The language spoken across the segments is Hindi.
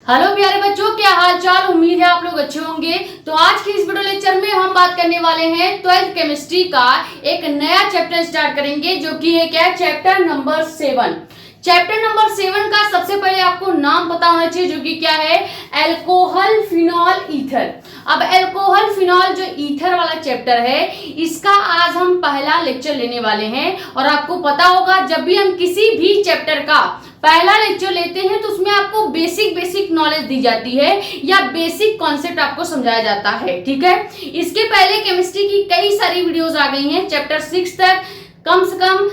हेलो प्यारे बच्चों, क्या हाल चाल। उम्मीद है आप लोग अच्छे होंगे। तो आज के इस वीडियो लेक्चर में हम बात करने वाले हैं 12th केमिस्ट्री का एक नया चैप्टर स्टार्ट करेंगे, जो कि है क्या, चैप्टर नंबर 7। चैप्टर नंबर 7 का सबसे पहले आपको नाम पता होना चाहिए, जो कि क्या है, अल्कोहल फिनॉल ईथर। अब अल्कोहल फिनॉल जो ईथर वाला चैप्टर है, इसका आज हम पहला लेक्चर लेने वाले हैं। और आपको पता होगा, जब भी हम किसी भी चैप्टर का पहला लेक्चर लेते हैं तो उसमें आपको बेसिक नॉलेज दी जाती है या बेसिक कॉन्सेप्ट आपको समझाया जाता है। ठीक है, इसके पहले केमिस्ट्री की कई सारी वीडियोस आ गई हैं। चैप्टर 6 तक कम से कम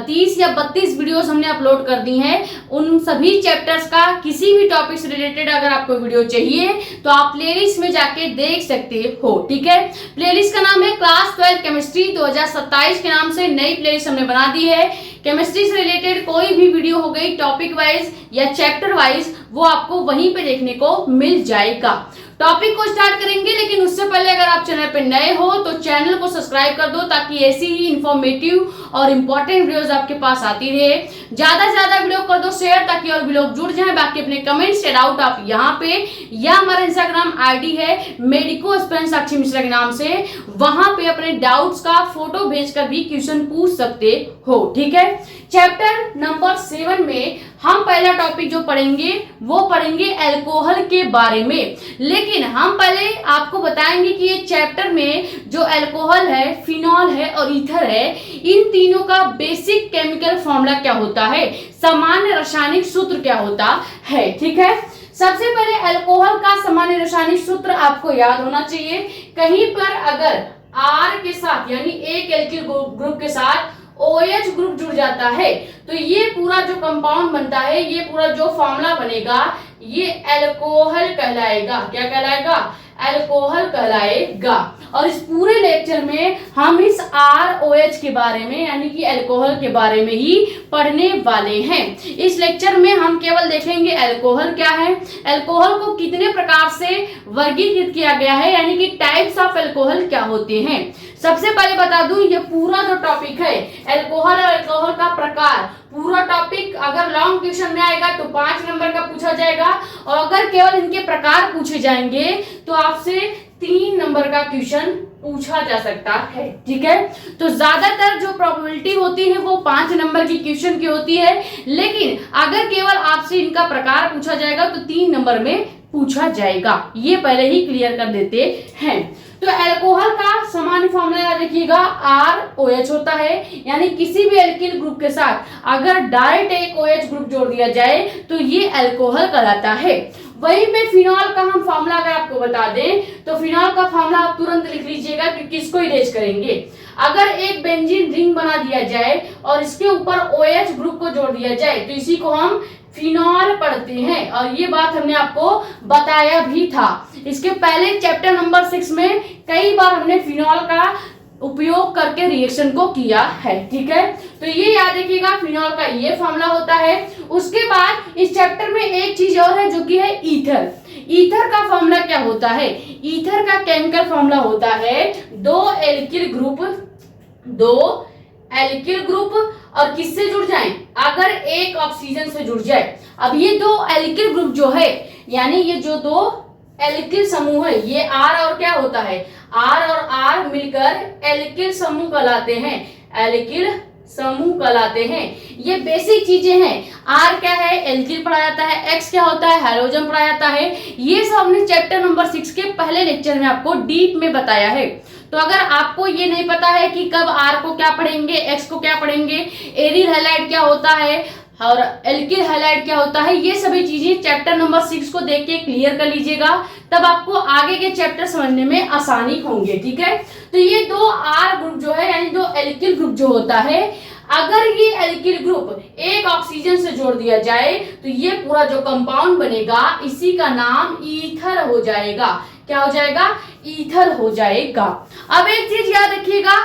30 या 32 वीडियोस हमने अपलोड कर दी हैं। उन सभी चैप्टर्स का किसी भी टॉपिक से रिलेटेड अगर आपको वीडियो चाहिए तो आप प्लेलिस्ट में जाके देख सकते हो। ठीक है, प्लेलिस्ट का नाम है क्लास 12 केमिस्ट्री 2027 के नाम से नई प्लेलिस्ट हमने बना दी है। केमिस्ट्री से रिलेटेड कोई भी वीडियो हो गई टॉपिक वाइज या चैप्टर वाइज, वो आपको वहीं पे देखने को मिल जाएगा। टॉपिक को स्टार्ट करेंगे, लेकिन उससे पहले अगर आप चैनल पे नए हो तो चैनल को सब्सक्राइब कर दो, ताकि ऐसी ही इंफॉर्मेटिव और इंपॉर्टेंट वीडियोस आपके पास आती रहे। ज्यादा से ज्यादा वीडियो कर दो शेयर, ताकि और भी लोग जुड़ जाएं। बाकी अपने कमेंट्स या डाउट आप यहाँ पे या हमारा इंस्टाग्राम आईडी है मेडिको स्पेन साक्षी मिश्रा के नाम से, वहां पे अपने डाउट्स का फोटो भेजकर भी क्वेश्चन पूछ सकते हो। ठीक है, चैप्टर नंबर 7 में हम पहला टॉपिक जो पढ़ेंगे वो पढ़ेंगे अल्कोहल के बारे में। लेकिन हम पहले आपको बताएंगे कि ये चैप्टर में जो अल्कोहल है, फिनॉल है और ईथर है, इन तीनों का बेसिक केमिकल फॉर्मूला क्या होता है, सामान्य रासायनिक सूत्र क्या होता है। ठीक है, सबसे पहले अल्कोहल का सामान्य रासायनिक सूत्र आपको याद होना चाहिए। कहीं पर अगर R के साथ यानी एक एल्किल ग्रुप के साथ OH ग्रुप जुड़ जाता है तो ये पूरा जो कंपाउंड बनता है, ये पूरा जो फॉर्मूला बनेगा, ये अल्कोहल कहलाएगा। क्या कहलाएगा? अल्कोहल कहलाएगा। और इस पूरे लेक्चर में हम इस ROH के बारे में यानी कि अल्कोहल के बारे में ही पढ़ने वाले हैं। इस लेक्चर में हम केवल देखेंगे अल्कोहल क्या है, अल्कोहल को कितने प्रकार से वर्गीकृत किया गया है, यानी कि टाइप्स ऑफ अल्कोहल क्या होते हैं। सबसे पहले बता दूं, ये पूरा जो टॉपिक है अल्कोहल और अल्कोहल का प्रकार, पूरा टॉपिक अगर लॉन्ग क्वेश्चन में आएगा तो 5 नंबर का पूछा जाएगा, और अगर केवल इनके प्रकार पूछे जाएंगे तो आपसे 3 नंबर का क्वेश्चन पूछा जा सकता है। ठीक है, तो ज्यादातर जो प्रोबेबिलिटी होती है वो 5 नंबर की क्वेश्चन की होती है, लेकिन अगर केवल आपसे इनका प्रकार पूछा जाएगा तो 3 नंबर में पूछा जाएगा। ये पहले ही क्लियर कर देते हैं। तो अल्कोहल का सामान्य फॉर्मूला याद रखिएगा, ROH होता है, यानी किसी भी एल्किल ग्रुप के साथ अगर डायरेक्ट एक OH ग्रुप जोड़ दिया जाए तो ये अल्कोहल कहलाता है। वहीं पे फिनॉल का हम फॉर्मूला अगर आपको बता दें तो फिनॉल का फॉर्मूला आप तुरंत लिख लीजिएगा, क्योंकि इसको इरेज करेंगे। अगर एक बेंजीन रिंग बना दिया जाए और इसके ऊपर OH ग्रुप को जोड़ दिया जाए तो इसी को हम फिनॉल पढ़ते हैं, और ये बात हमने आपको बताया भी था। इसके पहले चैप्टर नंबर 6 में कई बार हमने फिनॉल का उपयोग करके रिएक्शन को किया है। ठीक है, तो ये याद रखिएगा, फिनॉल का ये फॉर्मूला होता है। उसके बाद इस चैप्टर में एक चीज और है, जो कि है ईथर। ईथर का फॉर्मूला क्या होता है? ईथर का केमिकल फॉर्मूला होता है दो एल्किल ग्रुप और किससे जुड़ जाएं? अगर एक ऑक्सीजन से जुड़ जाए। अब ये दो एल्किल ग्रुप जो है, यानी ये जो दो एल्किल समूह है, ये R और क्या होता है, R और R मिलकर एल्किल समूह कहलाते हैं। एल्किल समूह कहलाते हैं। ये बेसिक चीजें हैं। R क्या है, एल्किल पढ़ा जाता है। X क्या होता है, हाइड्रोजन पढ़ा जाता है। ये सब हमने चैप्टर नंबर 6 के पहले लेक्चर में आपको डीप में बताया है। तो अगर आपको ये नहीं पता है कि कब R को क्या पढ़ेंगे, X को क्या पढ़ेंगे, एरिल हैलाइड क्या होता है और एल्किल हैलाइड क्या होता है, ये सभी चीजें चैप्टर नंबर 6 को देख के क्लियर कर लीजिएगा, तब आपको आगे के चैप्टर समझने में आसानी होंगे। ठीक है, तो ये दो R ग्रुप जो है, यानी दो एल्किल ग्रुप जो होता है, अगर ये एल्किल ग्रुप एक ऑक्सीजन से जोड़ दिया जाए तो ये पूरा जो कंपाउंड बनेगा, इसी का नाम ईथर हो जाएगा। क्या हो जाएगा? ईथर हो जाएगा। अब एक चीज याद रखिएगा,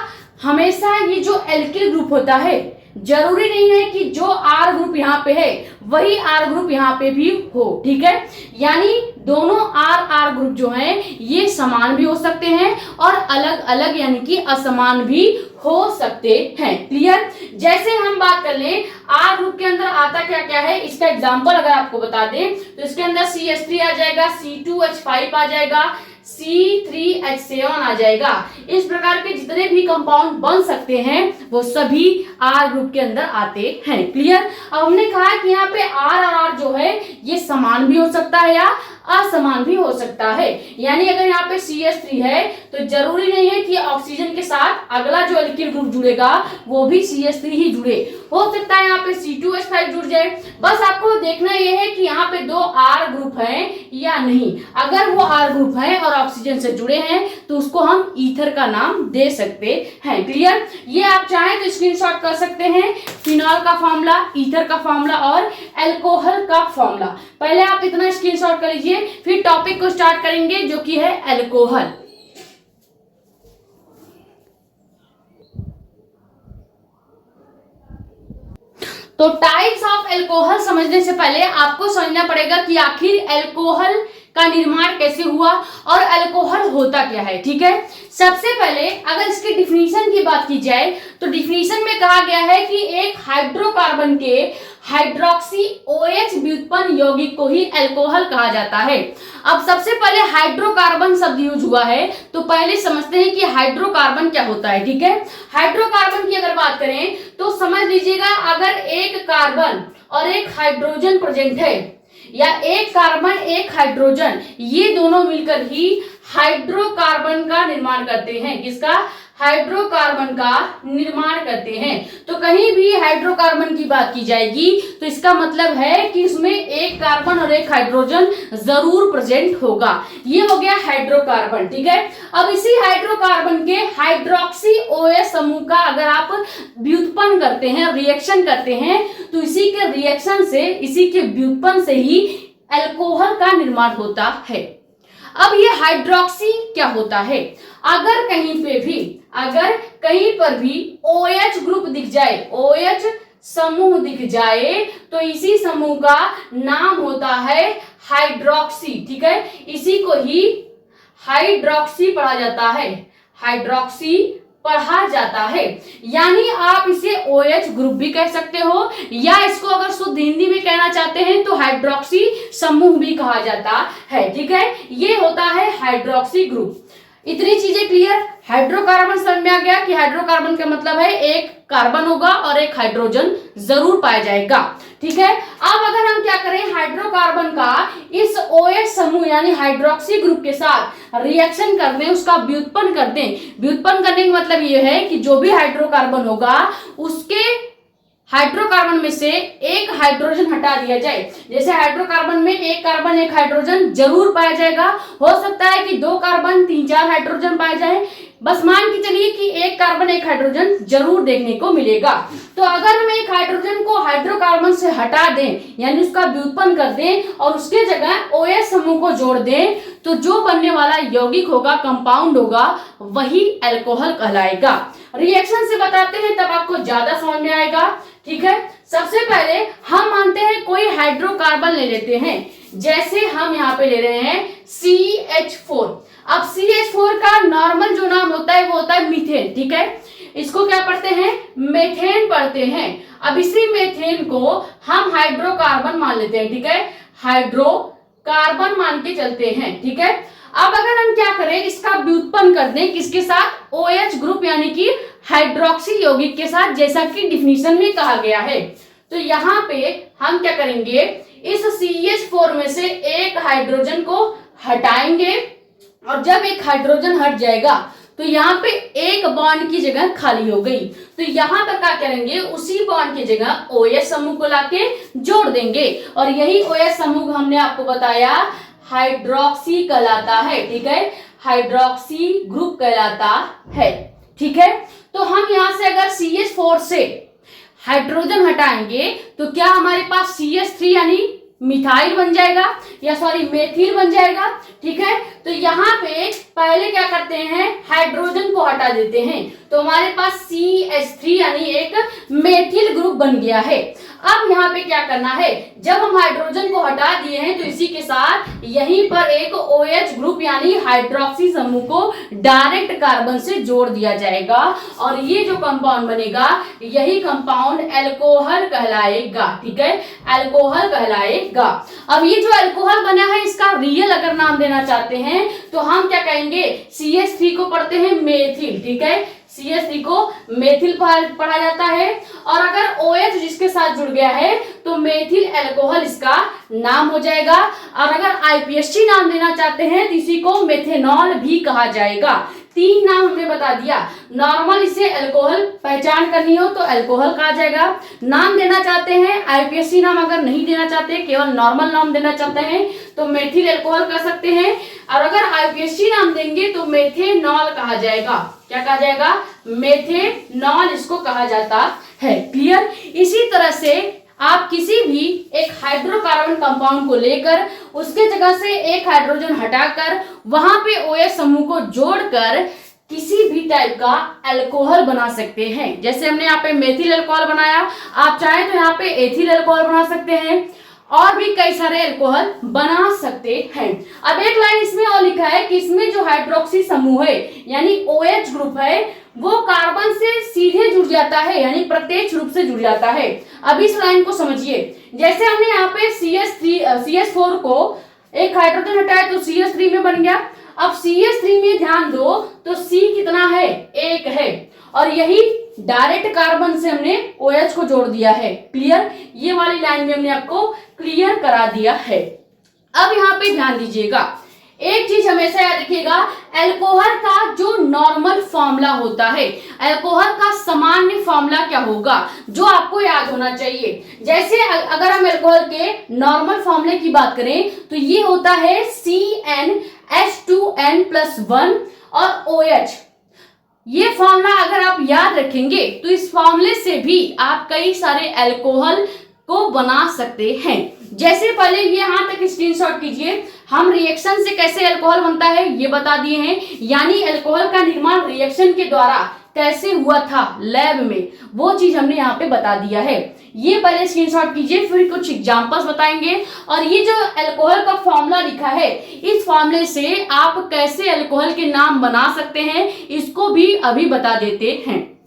हमेशा ये जो एल्किल ग्रुप होता है, जरूरी नहीं है कि जो R ग्रुप यहाँ पे है वही R ग्रुप यहाँ पे भी हो। ठीक है, यानी दोनों R ग्रुप जो हैं ये समान भी हो सकते हैं और अलग अलग यानी कि असमान भी हो सकते हैं। क्लियर? जैसे हम बात कर लें आर ग्रुप के अंदर आता क्या क्या है, इसका एग्जांपल अगर आपको बता दें तो इसके अंदर CH3 आ जाएगा, C2H5 आ जाएगा, C3H7 आ जाएगा। इस प्रकार के जितने भी कंपाउंड बन सकते हैं वो सभी आर ग्रुप के अंदर आते हैं। क्लियर? अब हमने कहा कि यहाँ पे आर और आर जो है ये समान भी हो सकता है या असमान भी हो सकता है। यानी अगर यहाँ पे CH3 है तो जरूरी नहीं है कि ऑक्सीजन के साथ अगला जो एल्किल ग्रुप जुड़ेगा वो भी CH3 ही जुड़े, हो सकता है यहाँ पे C2H5 जुड़ जाए। बस आपको देखना यह है कि यहाँ पे दो आर ग्रुप हैं या नहीं। अगर वो आर ग्रुप है और ऑक्सीजन से जुड़े हैं तो उसको हम ईथर का नाम दे सकते हैं। क्लियर? ये आप चाहें तो स्क्रीनशॉट कर सकते हैं, फिनॉल का फॉर्मूला, ईथर का फॉर्मूला और अल्कोहल का फॉर्मूला। पहले आप इतना स्क्रीनशॉट कर लीजिए, फिर टॉपिक को स्टार्ट करेंगे जो कि है अल्कोहल। तो टाइप्स ऑफ अल्कोहल समझने से पहले आपको समझना पड़ेगा कि आखिर अल्कोहल का निर्माण कैसे हुआ और अल्कोहल होता क्या है। ठीक है? सबसे पहले अगर इसकी डिफिनीशन की बात की जाए तो डिफिनीशन में कहा गया है कि एक हाइड्रोकार्बन के हाइड्रोक्सी OH व्युत्पन्न यौगिक को ही अल्कोहल कहा जाता है। अब सबसे पहले हाइड्रोकार्बन शब्द यूज हुआ है तो पहले समझते हैं कि हाइड्रोकार्बन क्या होता है। ठीक है? हाइड्रोकार्बन की अगर बात करें तो समझ लीजिएगा अगर एक कार्बन और एक हाइड्रोजन प्रेजेंट है या एक कार्बन एक हाइड्रोजन, ये दोनों मिलकर ही हाइड्रोकार्बन का निर्माण करते हैं। किसका? हाइड्रोकार्बन का निर्माण करते हैं। तो कहीं भी हाइड्रोकार्बन की बात की जाएगी तो इसका मतलब है कि इसमें एक कार्बन और एक हाइड्रोजन जरूर प्रेजेंट होगा। ये हो गया हाइड्रोकार्बन। ठीक है? अब इसी हाइड्रोकार्बन के हाइड्रोक्सी OH समूह का अगर आप व्युत्पन्न करते हैं, रिएक्शन करते हैं, तो इसी के रिएक्शन से, इसी के व्युत्पन्न से ही अल्कोहल का निर्माण होता है। अब ये हाइड्रोक्सी क्या होता है? अगर कहीं पर भी OH ग्रुप दिख जाए, OH समूह दिख जाए, तो इसी समूह का नाम होता है हाइड्रोक्सी। ठीक है? इसी को ही हाइड्रोक्सी पढ़ा जाता है, हाइड्रोक्सी पढ़ा जाता है। यानी आप इसे OH ग्रुप भी कह सकते हो या इसको अगर शुद्ध हिंदी में कहना चाहते हैं तो हाइड्रोक्सी समूह भी कहा जाता है। ठीक है? ये होता है हाइड्रोक्सी ग्रुप। इतनी चीजें क्लियर? हाइड्रोकार्बन समझ में आ गया कि हाइड्रोकार्बन का मतलब है एक कार्बन होगा और एक हाइड्रोजन जरूर पाया जाएगा। ठीक है? अब अगर हम क्या करें, हाइड्रोकार्बन का इस OH समूह यानी हाइड्रोक्सी ग्रुप के साथ रिएक्शन कर दें, उसका व्युत्पन्न कर दें। व्युत्पन्न करने का मतलब ये है कि जो भी हाइड्रोकार्बन होगा उसके हाइड्रोकार्बन में से एक हाइड्रोजन हटा दिया जाए। जैसे हाइड्रोकार्बन में एक कार्बन एक हाइड्रोजन जरूर पाया जाएगा, हो सकता है कि दो कार्बन 3-4 हाइड्रोजन पाए जाए, बस मान के चलिए कि एक कार्बन एक हाइड्रोजन जरूर देखने को मिलेगा। तो अगर हम एक हाइड्रोजन को हाइड्रोकार्बन से हटा दें यानी उसका व्युत्पन्न कर दें और उसके जगह OH समूह को जोड़ दें तो जो बनने वाला यौगिक होगा, कंपाउंड होगा, वही अल्कोहल कहलाएगा। रिएक्शन से बताते हैं तब आपको ज्यादा समझ में आएगा। ठीक है? सबसे पहले हम मानते हैं कोई हाइड्रोकार्बन ले लेते हैं, जैसे हम यहाँ पे ले रहे हैं CH4। अब CH4 का नॉर्मल जो नाम होता है वो होता है मीथेन। ठीक है? इसको क्या पढ़ते हैं? मेथेन पढ़ते हैं। अब इसी मेथेन को हम हाइड्रोकार्बन मान लेते हैं। ठीक है? हाइड्रोकार्बन मान के चलते हैं। ठीक है? अब अगर हम क्या करें, इसका व्युत्पन्न कर दें किसके साथ? OH ग्रुप यानी कि हाइड्रोक्सी यौगिक के साथ, जैसा कि डिफिनीशन में कहा गया है। तो यहाँ पे हम क्या करेंगे, इस CH4 में से एक हाइड्रोजन को हटाएंगे और जब एक हाइड्रोजन हट जाएगा तो यहाँ पे एक बॉन्ड की जगह खाली हो गई। तो यहाँ पर क्या करेंगे, उसी बॉन्ड की जगह OH समूह को लाके जोड़ देंगे और यही OH समूह हमने आपको बताया हाइड्रोक्सी कहलाता है। ठीक है? हाइड्रोक्सी ग्रुप कहलाता है। ठीक है? तो हम यहां से अगर CH4 से हाइड्रोजन हटाएंगे तो क्या हमारे पास CH3 यानी मिथाइल बन जाएगा या सॉरी मेथिल बन जाएगा। ठीक है, तो यहाँ पे पहले क्या करते हैं, हाइड्रोजन को हटा देते हैं, तो हमारे पास CH3 यानी एक मेथिल ग्रुप बन गया है। अब यहाँ पे क्या करना है, जब हम हाइड्रोजन को हटा दिए हैं तो इसी के साथ यहीं पर एक OH ग्रुप यानी हाइड्रोक्सी समूह को डायरेक्ट कार्बन से जोड़ दिया जाएगा और ये जो कंपाउंड बनेगा यही कंपाउंड अल्कोहल कहलाएगा। ठीक है, अल्कोहल कहलाएगा। अब ये जो अल्कोहल बना है इसका रियल अगर नाम देना चाहते हैं तो हम क्या कहेंगे, CH3 को पढ़ते हैं मेथिल। ठीक है, CH3 को मेथिल पढ़ा जाता है और अगर OH जिसके साथ जुड़ गया है तो मेथिल अल्कोहल इसका नाम हो जाएगा। और अगर IPSC नाम देना चाहते हैं तो इसी को मेथेनॉल भी कहा जाएगा। 3 नाम हमने बता दिया। नॉर्मल इसे अल्कोहल पहचान करनी हो तो अल्कोहल कहा जाएगा। नाम देना चाहते हैं IPSC नाम अगर नहीं देना चाहते, केवल नॉर्मल नाम देना चाहते हैं तो मेथिल अल्कोहल कह सकते हैं। और अगर IPSC नाम देंगे तो मेथेनॉल कहा जाएगा। क्या कहा जाएगा, मेथेनॉल इसको कहा जाता है। क्लियर। इसी तरह से आप किसी भी एक हाइड्रोकार्बन कंपाउंड को लेकर उसके जगह से एक हाइड्रोजन हटाकर वहां पे OH समूह को जोड़कर किसी भी टाइप का अल्कोहल बना सकते हैं। जैसे हमने यहाँ पे मेथिल अल्कोहल बनाया, आप चाहे तो यहाँ पे एथिल अल्कोहल बना सकते हैं और भी कई सारे अल्कोहल बना सकते हैं। अब एक लाइन इसमें और लिखा है कि इसमें जो हाइड्रोक्सी समूह है यानी OH ग्रुप है वो कार्बन से सीधे जुड़ जाता है यानी प्रत्यक्ष रूप से जुड़ जाता है। अब इस लाइन को समझिए, जैसे हमने यहाँ पे CH4 को एक हाइड्रोजन हटाया तो CH3 में बन गया। अब CH3 में ध्यान दो तो C कितना है, 1 है और यही डायरेक्ट कार्बन से हमने OH को जोड़ दिया है। क्लियर, ये वाली लाइन भी हमने आपको क्लियर करा दिया है। अब यहाँ पे ध्यान दीजिएगा, एक चीज हमेशा याद रखिएगा, अल्कोहल का जो नॉर्मल फॉर्मूला होता है, अल्कोहल का सामान्य फॉर्मूला क्या होगा जो आपको याद होना चाहिए। जैसे अगर हम अल्कोहल के नॉर्मल फॉर्मूले की बात करें तो ये होता है CnH2n+1 और OH। ये फॉर्मूला अगर आप याद रखेंगे तो इस फॉर्मूले से भी आप कई सारे अल्कोहल को बना सकते हैं। जैसे पहले ये यहां तक स्क्रीनशॉट कीजिए, हम रिएक्शन से कैसे अल्कोहल बनता है ये बता दिए हैं, यानी अल्कोहल का निर्माण रिएक्शन के द्वारा कैसे हुआ था लैब में, वो चीज हमने यहाँ पे बता दिया है। ये पहले स्क्रीनशॉट कीजिए, फिर कुछ एग्जांपल्स बताएंगे और ये जो अल्कोहल का फॉर्मूला लिखा है इस फॉर्मूले से आप कैसे अल्कोहल के नाम बना सकते हैं इसको भी अभी बता देते हैं।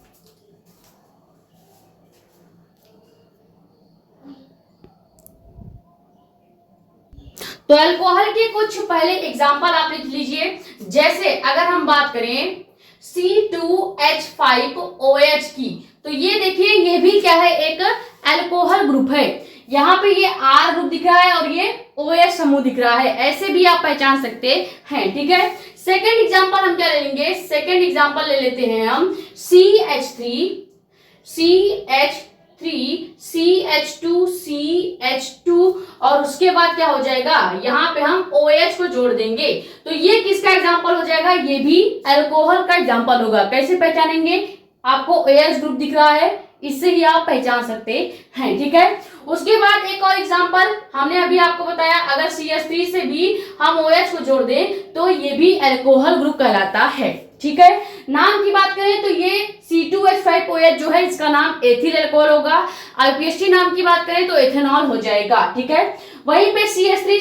तो अल्कोहल के कुछ पहले एग्जांपल आप लिख लीजिए। जैसे अगर हम बात करें C2H5OH की, तो ये देखिए ये भी क्या है, एक अल्कोहल ग्रुप है। यहाँ पे ये R ग्रुप दिख रहा है और ये OH समूह दिख रहा है, ऐसे भी आप पहचान सकते हैं। ठीक है, सेकेंड एग्जांपल हम क्या ले लेंगे, सेकेंड एग्जांपल ले लेते हैं हम CH3CH2 और उसके बाद क्या हो जाएगा, यहाँ पे हम OH को जोड़ देंगे तो ये किसका एग्जांपल हो जाएगा, ये भी अल्कोहल का एग्जांपल होगा। कैसे पहचानेंगे, आपको OH ग्रुप दिख रहा है इससे ही आप पहचान सकते हैं। ठीक है, उसके बाद एक और एग्जांपल हमने अभी आपको बताया, अगर CH3 से भी हम OH को जोड़ दें तो ये भी अल्कोहल ग्रुप कहलाता है। ठीक है, नाम की बात करें तो ये C2H5OH जो है इसका नाम एथिल अल्कोहल होगा। IPSC नाम की बात करें तो एथेनॉल हो जाएगा। ठीक है, वहीं पे CH3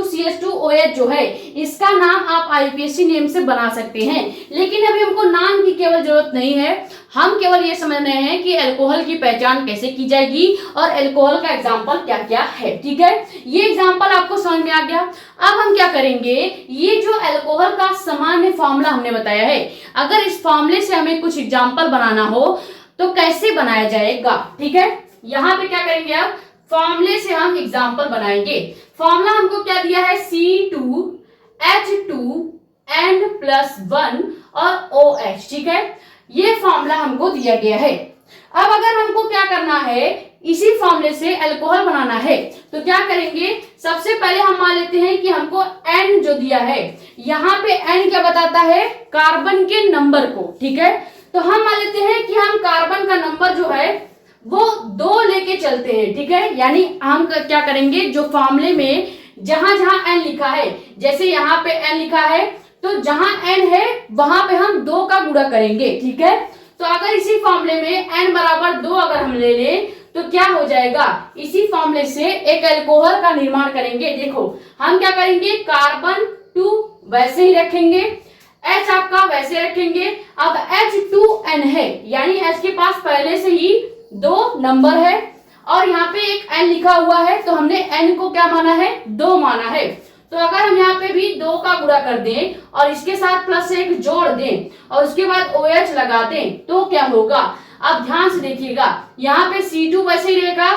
CH2OH जो है इसका नाम आप IPSC नेम से बना सकते हैं, लेकिन अभी हमको नाम की केवल जरूरत नहीं है, हम केवल ये समझ रहे हैं कि अल्कोहल की पहचान कैसे की जाएगी और अल्कोहल का एग्जाम्पल क्या क्या है। ठीक है, ये एग्जाम्पल आपको समझ में आ गया। अब हम क्या करेंगे, ये जो अल्कोहल का सामान्य फॉर्मूला हमने बताया है, अगर इस फॉर्मूले से हमें कुछ एग्जाम्पल बनाना हो तो कैसे बनाया जाएगा। ठीक है, यहाँ पे क्या करेंगे, अब फॉर्मूले से हम एग्जाम्पल बनाएंगे। फॉर्मूला हमको क्या दिया है, C2H2n+1 और OH। ठीक है, ये फॉर्मूला हमको दिया गया है। अब अगर हमको क्या करना है, इसी फॉर्मूले से अल्कोहल बनाना है तो क्या करेंगे, सबसे पहले हम मान लेते हैं कि हमको N जो दिया है, यहाँ पे N क्या बताता है, कार्बन के नंबर को। ठीक है, तो हम मान लेते हैं कि हम कार्बन का नंबर जो है वो 2 लेके चलते हैं, ठीक है। यानी हम क्या करेंगे, जो फॉर्मूले में जहां जहां n लिखा है, जैसे यहाँ पे n लिखा है तो जहां n है वहां पे हम 2 का गुणा करेंगे, ठीक है। तो अगर इसी फॉर्मूले में n बराबर 2 अगर हम ले लें तो क्या हो जाएगा, इसी फॉर्मूले से एक अल्कोहल का निर्माण करेंगे। देखो हम क्या करेंगे, कार्बन 2 वैसे ही रखेंगे, H आपका वैसे रखेंगे। अब H2N है, यानी H के पास पहले से ही 2 नंबर है और यहाँ पे एक N लिखा हुआ है, तो हमने N को क्या माना है, 2 माना है। तो अगर हम यहाँ पे भी 2 का गुणा कर दें और इसके साथ प्लस 1 जोड़ दें और उसके बाद OH लगा दें तो क्या होगा। अब ध्यान से देखिएगा, यहाँ पे C2 वैसे ही रहेगा,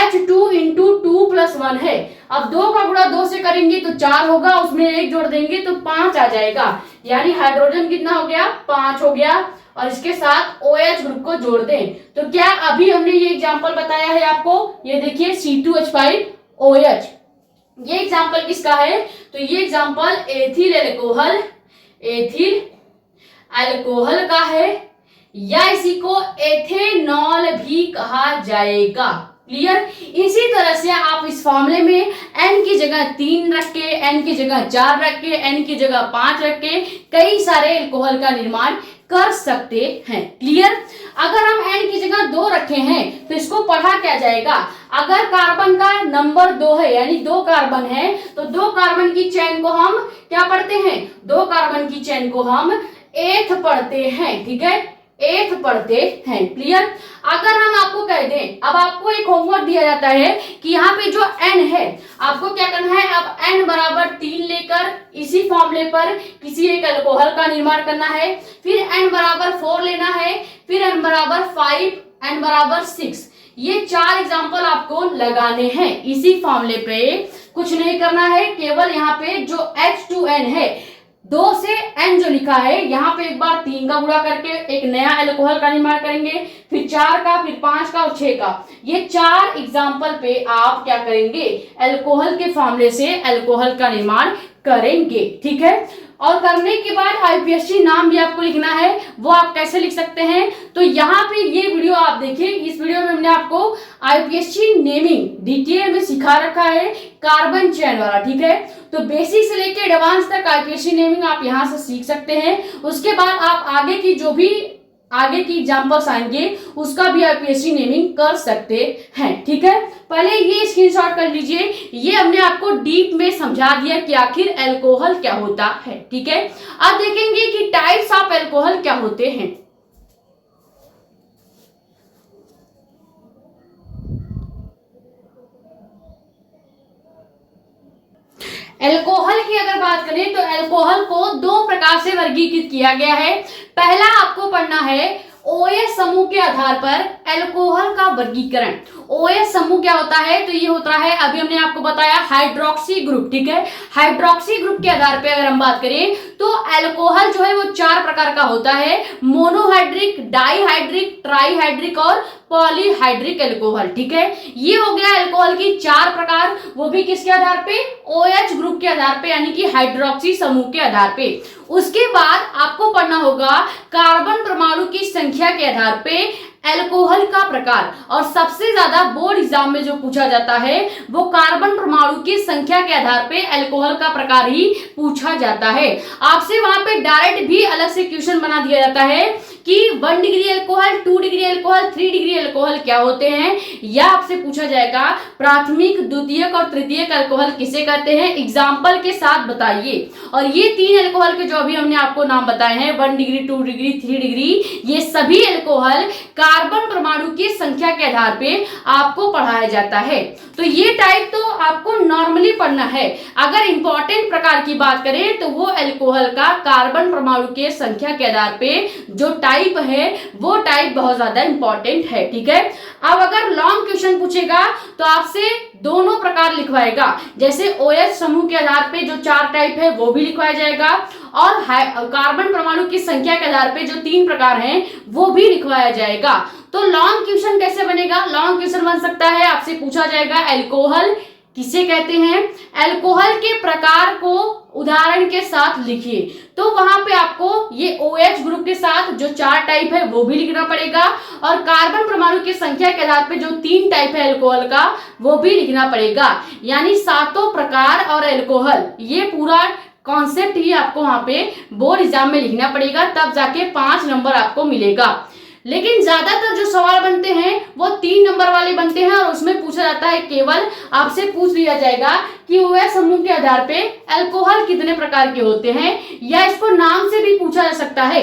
H2 इंटू 2 प्लस 1 है। अब 2 का गुणा 2 से करेंगे तो 4 होगा, उसमें 1 जोड़ देंगे तो 5 आ जाएगा, यानी हाइड्रोजन कितना हो गया, 5 हो गया। और इसके साथ OH ग्रुप को जोड़ दें तो क्या अभी हमने ये एग्जांपल बताया है आपको, ये देखिए C2H5OH, ये एग्जांपल किसका है, तो ये एग्जांपल एथिल अल्कोहल का है, या इसी को एथेनॉल भी कहा जाएगा। क्लियर। इसी तरह से आप इस फॉर्मूले में n की जगह 3 रख के, n की जगह 4 रख के, n की जगह 5 रख के कई सारे अल्कोहल का निर्माण कर सकते हैं। क्लियर। अगर हम n की जगह 2 रखे हैं तो इसको पढ़ा क्या जाएगा, अगर कार्बन का नंबर 2 है यानी 2 कार्बन है तो 2 कार्बन की चेन को हम क्या पढ़ते हैं, 2 कार्बन की चेन को हम एथ पढ़ते हैं, ठीक है, एथ पढ़ते हैं। क्लियर। अगर हम आपको कह दें, अब आपको एक होमवर्क दिया जाता है कि यहाँ पे जो n है आपको क्या करना है, अब n बराबर 3 लेकर इसी फॉर्मूले पर किसी एक अल्कोहल का निर्माण करना है, फिर n बराबर 4 लेना है, फिर n बराबर 5, n बराबर 6, ये 4 एग्जाम्पल आपको लगाने हैं इसी फॉर्मूले पे। कुछ नहीं करना है, केवल यहाँ पे जो H2N है 2 से n जो लिखा है यहाँ पे एक बार 3 का गुणा करके एक नया अल्कोहल का निर्माण करेंगे, फिर 4 का, फिर 5 का और 6 का। ये 4 एग्जाम्पल पे आप क्या करेंगे, अल्कोहल के फॉर्मूले से अल्कोहल का निर्माण करेंगे, ठीक है। और करने के बाद आईपीएससी नाम भी आपको लिखना है, वो आप कैसे लिख सकते हैं, तो यहाँ पे ये वीडियो आप देखिए, इस वीडियो में हमने आपको आईपीएससी नेमिंग डिटेल में सिखा रखा है, कार्बन चेन वाला, ठीक है। तो बेसिक से लेके एडवांस तक आईपीएससी नेमिंग आप यहाँ से सीख सकते हैं। उसके बाद आप आगे की जो भी आगे की एग्जांपल्स आएंगे उसका भी आईपीएससी नेमिंग कर सकते हैं, ठीक है। पहले ये स्क्रीनशॉट कर लीजिए, ये हमने आपको डीप में समझा दिया कि आखिर अल्कोहल क्या होता है, ठीक है। अब देखेंगे कि टाइप्स ऑफ अल्कोहल क्या होते हैं। अल्कोहल की अगर बात करें तो अल्कोहल को 2 प्रकार से वर्गीकृत किया गया है। पहला आपको पढ़ना है OH समूह के आधार पर अल्कोहल का वर्गीकरण। OH समूह क्या होता है, तो ये होता है, अभी हमने आपको बताया हाइड्रोक्सी ग्रुप, ठीक है। हाइड्रोक्सी ग्रुप के आधार पे अगर हम बात करें तो अल्कोहल जो है वो 4 प्रकार का होता है, मोनोहाइड्रिक, डाईहाइड्रिक, ट्राईहाइड्रिक और पॉलीहाइड्रिक अल्कोहल, ठीक है। ये हो गया अल्कोहल की 4 प्रकार, वो भी किसके आधार पे, OH ग्रुप के आधार पे, यानी कि हाइड्रोक्सी समूह के आधार पे। उसके बाद आपको पढ़ना होगा कार्बन परमाणु की संख्या के आधार पे अल्कोहल का प्रकार, और सबसे ज्यादा बोर्ड एग्जाम में जो पूछा जाता है वो कार्बन परमाणु की संख्या के आधार पे अल्कोहल का प्रकार ही पूछा जाता है। आपसे वहां पे डायरेक्ट भी अलग से क्वेश्चन बना दिया जाता है कि 1 degree alcohol, 2 degree alcohol, 3 degree alcohol क्या होते हैं, या आपसे पूछा जाएगा प्राथमिक, द्वितीयक और तृतीयक अल्कोहल किसे कहते हैं, एग्जाम्पल के साथ बताइए। और ये 3 अल्कोहल के जो अभी हमने आपको नाम बताए हैं, 1 डिग्री, 2 डिग्री, 3 डिग्री, ये सभी अल्कोहल कार्बन परमाणु की संख्या के आधार पे आपको पढ़ाया जाता है। तो ये टाइप तो आपको नॉर्मली पढ़ना है। अगर इंपॉर्टेंट प्रकार की बात करें तो वो अल्कोहल का कार्बन परमाणु के संख्या के आधार पे जो टाइप है वो टाइप बहुत ज्यादा इंपॉर्टेंट है, ठीक है। अब अगर लॉन्ग क्वेश्चन पूछेगा तो आपसे दोनों प्रकार लिखवाएगा, जैसे OH समूह के आधार पे जो 4 टाइप है वो भी लिखवाया जाएगा, और कार्बन परमाणु की संख्या के आधार पे जो 3 प्रकार हैं वो भी लिखवाया जाएगा। तो लॉन्ग क्वेश्चन कैसे बनेगा, लॉन्ग क्वेश्चन बन सकता है, आपसे पूछा जाएगा अल्कोहल किसे कहते हैं? अल्कोहल के प्रकार को उदाहरण के साथ लिखिए। तो वहां पे आपको ये OH ग्रुप के साथ जो 4 टाइप है वो भी लिखना पड़ेगा और कार्बन परमाणु की संख्या के आधार पे जो 3 टाइप है अल्कोहल का वो भी लिखना पड़ेगा। यानी 7 प्रकार और अल्कोहल, ये पूरा कॉन्सेप्ट ही आपको वहां पे बोर्ड एग्जाम में लिखना पड़ेगा, तब जाके 5 नंबर आपको मिलेगा। लेकिन ज्यादातर जो सवाल बनते हैं वो 3 नंबर वाले बनते हैं और उसमें पूछा जाता है, केवल आपसे पूछ लिया जाएगा कि OH समूह के आधार पे अल्कोहल कितने प्रकार के होते हैं, या इसको नाम से भी पूछा जा सकता है।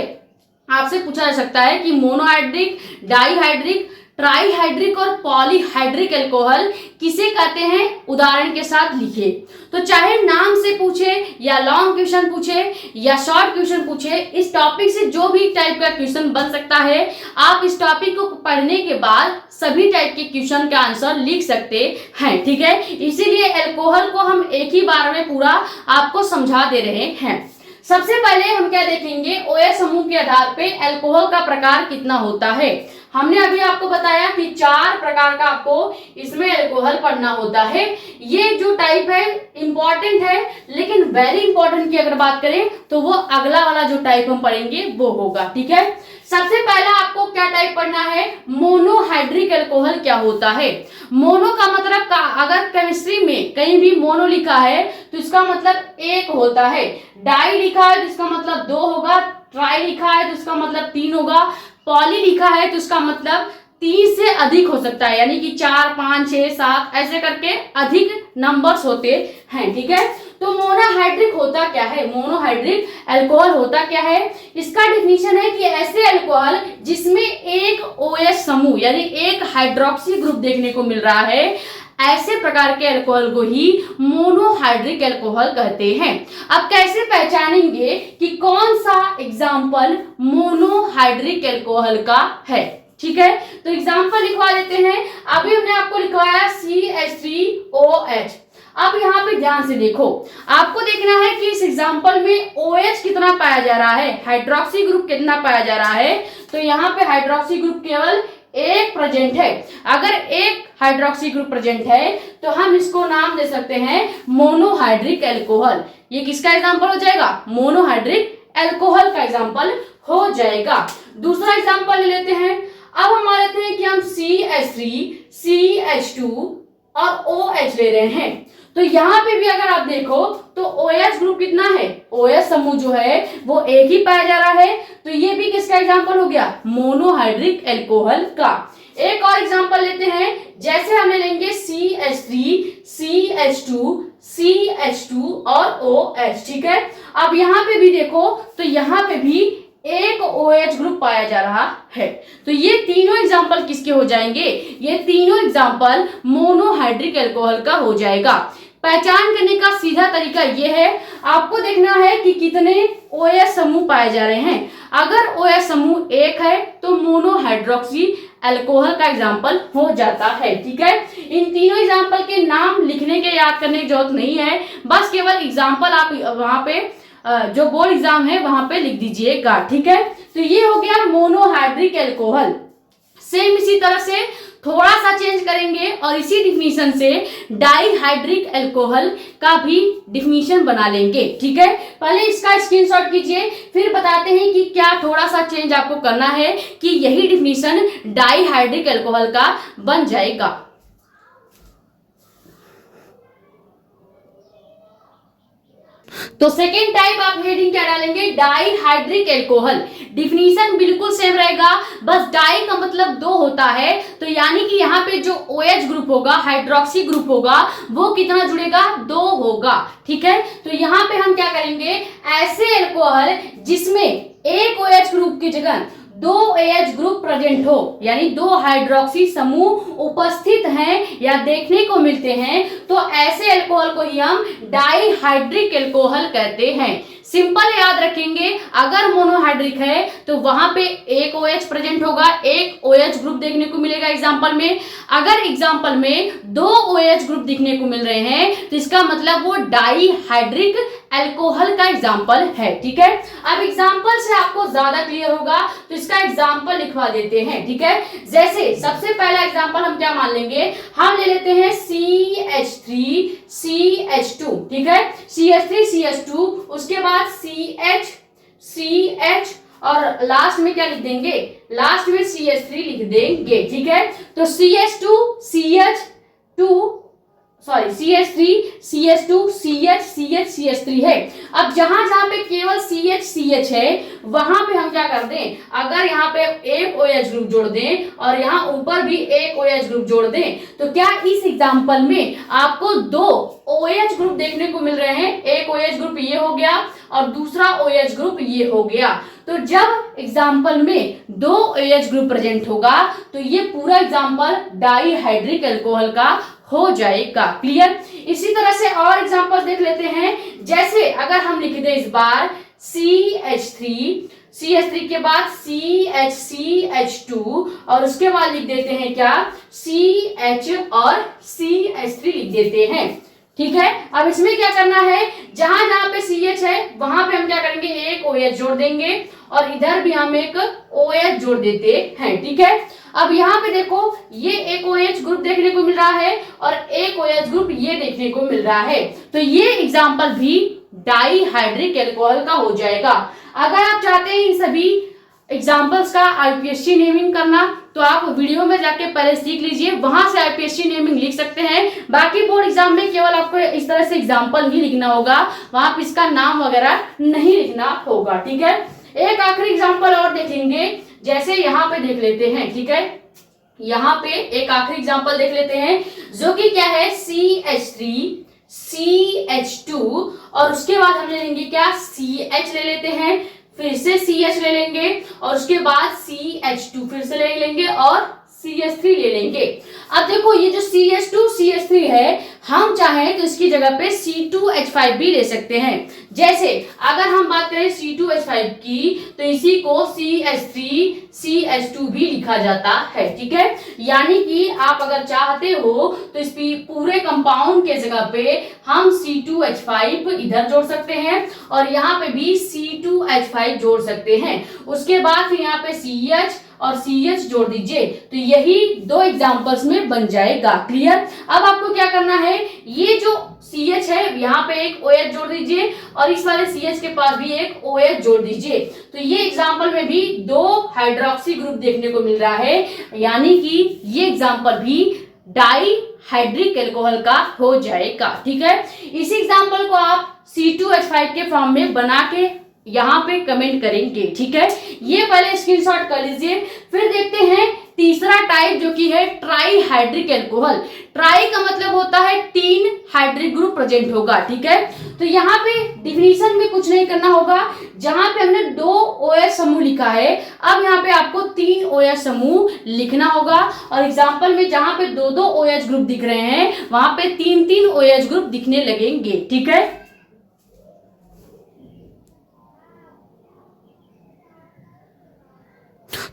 आपसे पूछा जा सकता है कि मोनोहाइड्रिक, डाईहाइड्रिक, ट्राईहाइड्रिक और पॉलीहाइड्रिक अल्कोहल किसे कहते हैं, उदाहरण के साथ लिखिए। तो चाहे नाम से पूछे या लॉन्ग क्वेश्चन पूछे या शॉर्ट क्वेश्चन पूछे, इस टॉपिक से जो भी टाइप का क्वेश्चन बन सकता है, आप इस टॉपिक को पढ़ने के बाद सभी टाइप के क्वेश्चन का आंसर लिख सकते हैं। ठीक है, इसीलिए अल्कोहल को हम एक ही बार में पूरा आपको समझा दे रहे हैं। सबसे पहले हम क्या देखेंगे, OH समूह के आधार पे अल्कोहल का प्रकार कितना होता है। हमने अभी आपको बताया कि 4 प्रकार का आपको इसमें अल्कोहल पढ़ना होता है। ये जो टाइप है इंपॉर्टेंट है, लेकिन वेरी इंपॉर्टेंट की अगर बात करें तो वो अगला वाला जो टाइप हम पढ़ेंगे वो होगा। ठीक है, सबसे पहला आपको क्या टाइप पढ़ना है, मोनोहाइड्रिक अल्कोहल क्या होता है। मोनो का मतलब अगर केमिस्ट्री में कहीं भी मोनो लिखा है तो इसका मतलब 1 होता है, डाई लिखा है तो इसका मतलब 2 होगा, ट्राई लिखा है तो इसका मतलब 3 होगा, पॉली लिखा है तो इसका मतलब 3 से अधिक हो सकता है, यानी कि 4, 5, 6, 7 ऐसे करके अधिक नंबर्स होते हैं। ठीक है, तो मोनोहाइड्रिक होता क्या है, मोनोहाइड्रिक अल्कोहल होता क्या है, इसका डिफिनीशन है कि ऐसे अल्कोहल जिसमें एक OH समूह यानी एक हाइड्रोक्सी ग्रुप देखने को मिल रहा है, ऐसे प्रकार के अल्कोहल को ही मोनोहाइड्रिक अल्कोहल कहते हैं। अब कैसे पहचानेंगे कि कौन सा एग्जाम्पल मोनोहाइड्रिक अल्कोहल का है। ठीक है, तो एग्जाम्पल लिखवा देते हैं। अभी हमने आपको लिखवाया CH3OH। अब यहाँ पे ध्यान से देखो, आपको देखना है कि इस एग्जाम्पल में OH कितना पाया जा रहा है, हाइड्रोक्सी ग्रुप कितना पाया जा रहा है। तो यहाँ पे हाइड्रोक्सी ग्रुप केवल एक प्रेजेंट है। अगर एक हाइड्रोक्सी ग्रुप प्रेजेंट है तो हम इसको नाम दे सकते हैं मोनोहाइड्रिक अल्कोहल। ये किसका एग्जांपल हो जाएगा, मोनोहाइड्रिक अल्कोहल का एग्जांपल हो जाएगा। दूसरा एग्जांपल ले लेते हैं। अब हम लेते हैं कि हम CH3, CH2 और OH ले रहे हैं। तो यहाँ पे भी अगर आप देखो तो OH ग्रुप कितना है, OH समूह जो है वो एक ही पाया जा रहा है, तो ये भी किसका एग्जांपल हो गया, मोनोहाइड्रिक अल्कोहल का। एक और एग्जांपल लेते हैं, जैसे हमने लेंगे CH3, CH2, CH2 और OH। ठीक है, अब यहाँ पे भी देखो तो यहाँ पे भी एक OH ग्रुप पाया जा रहा है। तो ये तीनों एग्जांपल किसके हो जाएंगे, ये तीनों एग्जांपल मोनोहाइड्रिक अल्कोहल का हो जाएगा। पहचान करने का सीधा तरीका ये है, आपको देखना है कि कितने OH समूह पाए जा रहे हैं। अगर OH समूह 1 है तो मोनोहाइड्रोक्सी अल्कोहल का एग्जाम्पल हो जाता है। ठीक है, इन तीनों एग्जाम्पल के नाम लिखने के याद करने की जरूरत नहीं है, बस केवल एग्जाम्पल आप वहां पे जो बोर्ड एग्जाम है वहां पे लिख दीजिएगा। ठीक है, तो ये हो गया मोनोहाइड्रिक अल्कोहल। सेम इसी तरह से थोड़ा सा चेंज करेंगे और इसी डिफिनीशन से डाईहाइड्रिक अल्कोहल का भी डिफिनीशन बना लेंगे। ठीक है, पहले इसका स्क्रीनशॉट कीजिए, फिर बताते हैं कि क्या थोड़ा सा चेंज आपको करना है कि यही डिफिनीशन डाईहाइड्रिक अल्कोहल का बन जाएगा। तो सेकेंड टाइप आप हेडिंग क्या डालेंगे, डाईहाइड्रिक अल्कोहल। डिफिनीशन बिल्कुल सेम रहेगा, बस डाई का मतलब 2 होता है, तो यानी कि यहाँ पे जो OH ग्रुप होगा, हाइड्रोक्सी ग्रुप होगा, वो कितना जुड़ेगा, 2 होगा। ठीक है, तो यहाँ पे हम क्या करेंगे, ऐसे अल्कोहल जिसमें एक OH ग्रुप की जगह 2 OH ग्रुप प्रेजेंट हो, यानी 2 हाइड्रोक्सी समूह उपस्थित हैं या देखने को मिलते हैं, तो ऐसे अल्कोहल को ही हम डाईहाइड्रिक अल्कोहल कहते हैं। सिंपल याद रखेंगे, अगर मोनोहाइड्रिक है तो वहां पे एक OH प्रेजेंट होगा, एक OH ग्रुप देखने को मिलेगा एग्जांपल में। अगर एग्जांपल में दो OH ग्रुप देखने को मिल रहे हैं तो इसका मतलब वो डाईहाइड्रिक अल्कोहल का एग्जांपल है। ठीक है, अब एग्जांपल से आपको ज्यादा क्लियर होगा तो इसका एग्जांपल लिखवा देते हैं। ठीक है, जैसे सबसे पहला एग्जांपल हम क्या मान लेंगे, हम ले लेते हैं CH3CH2। ठीक है, CH3CH2, उसके बाद CH और लास्ट में क्या लिख देंगे, लास्ट में CH3 लिख देंगे। ठीक है, तो CH3 CH3 है। अब जहां जहां पे केवल CH है वहां पे हम क्या कर दें, अगर यहाँ पे एक OH ग्रुप जोड़ दें और यहाँ ऊपर भी एक OH ग्रुप जोड़ दें तो क्या इस एग्जांपल में आपको दो OH ग्रुप देखने को मिल रहे हैं। एक OH ग्रुप ये हो गया और दूसरा OH ग्रुप ये हो गया। तो जब एग्जाम्पल में दो OH ग्रुप प्रेजेंट होगा तो ये पूरा एग्जाम्पल डाईहाइड्रिक अल्कोहल का हो जाएगा। क्लियर, इसी तरह से और एग्जांपल देख लेते हैं। जैसे अगर हम लिख दें इस बार CH3 के बाद CH2 और उसके बाद लिख देते हैं क्या, CH और CH3 लिख देते हैं। ठीक है, अब इसमें क्या करना है, जहां जहां पे CH है वहां पे हम क्या करेंगे, एक OH जोड़ देंगे और इधर भी हम एक OH जोड़ देते हैं। ठीक है, अब यहाँ पे देखो ये एक OH ग्रुप देखने को मिल रहा है और एक OH ग्रुप ये देखने को मिल रहा है, तो ये एग्जाम्पल भी डाईहाइड्रिक अल्कोहल का हो जाएगा। अगर आप चाहते हैं इन सभी एग्जाम्पल्स का IPSC नेमिंग करना तो आप वीडियो में जाके पहले सीख लीजिए, वहां से IPSC नेमिंग लिख सकते हैं। बाकी बोर्ड एग्जाम में केवल आपको इस तरह से एग्जाम्पल ही लिखना होगा, वहां पे इसका नाम वगैरह नहीं लिखना होगा। ठीक है, एक आखिरी एग्जाम्पल और देखेंगे, जैसे यहाँ पे देख लेते हैं। ठीक है, यहाँ पे एक आखिरी एग्जाम्पल देख लेते हैं जो कि क्या है, CH3CH2 और उसके बाद हम ले लेंगे क्या, CH ले लेते हैं, फिर से CH ले लेंगे और उसके बाद CH2 फिर से ले लेंगे और CH3 ले लेंगे। अब देखो ये जो CH2CH3 है, हम चाहें तो इसकी जगह पे C2H5 भी ले सकते हैं। जैसे अगर हम बात करें C2H5 की तो इसी को CH3CH2 भी लिखा जाता है। ठीक है, यानी कि आप अगर चाहते हो तो इस पूरे कंपाउंड के जगह पे हम C2H5 इधर जोड़ सकते हैं और यहाँ पे भी C2H5 जोड़ सकते हैं। उसके बाद फिर यहाँ पे CH और CH जोड़ दीजिए, तो यही दो एग्जांपल्स में बन जाएगा। क्लियर, अब आपको क्या करना है, ये जो CH है यहाँ पे एक OH जोड़ दीजिए और इस वाले CH के पास भी एक OH जोड़ दीजिए, तो ये एग्जांपल में भी दो हाइड्रोक्सी ग्रुप देखने को मिल रहा है, यानी कि ये एग्जांपल भी डाईहाइड्रिक अल्कोहल का हो जाएगा। ठीक है, इसी एग्जांपल को आप C2H5 के फॉर्म में बना के यहाँ पे कमेंट करेंगे। ठीक है, ये पहले स्क्रीनशॉट कर लीजिए। फिर देखते हैं तीसरा टाइप जो कि है ट्राईहाइड्रिक अल्कोहल। ट्राई का मतलब होता है 3 हाइड्रिक ग्रुप प्रेजेंट होगा। ठीक है, तो यहाँ पे डिफिनीशन में कुछ नहीं करना होगा, जहां पे हमने 2 OH समूह लिखा है अब यहाँ पे आपको 3 OH समूह लिखना होगा और एग्जाम्पल में जहां पे 2-2 OH ग्रुप दिख रहे हैं वहां पे 3-3 OH ग्रुप दिखने लगेंगे। ठीक है,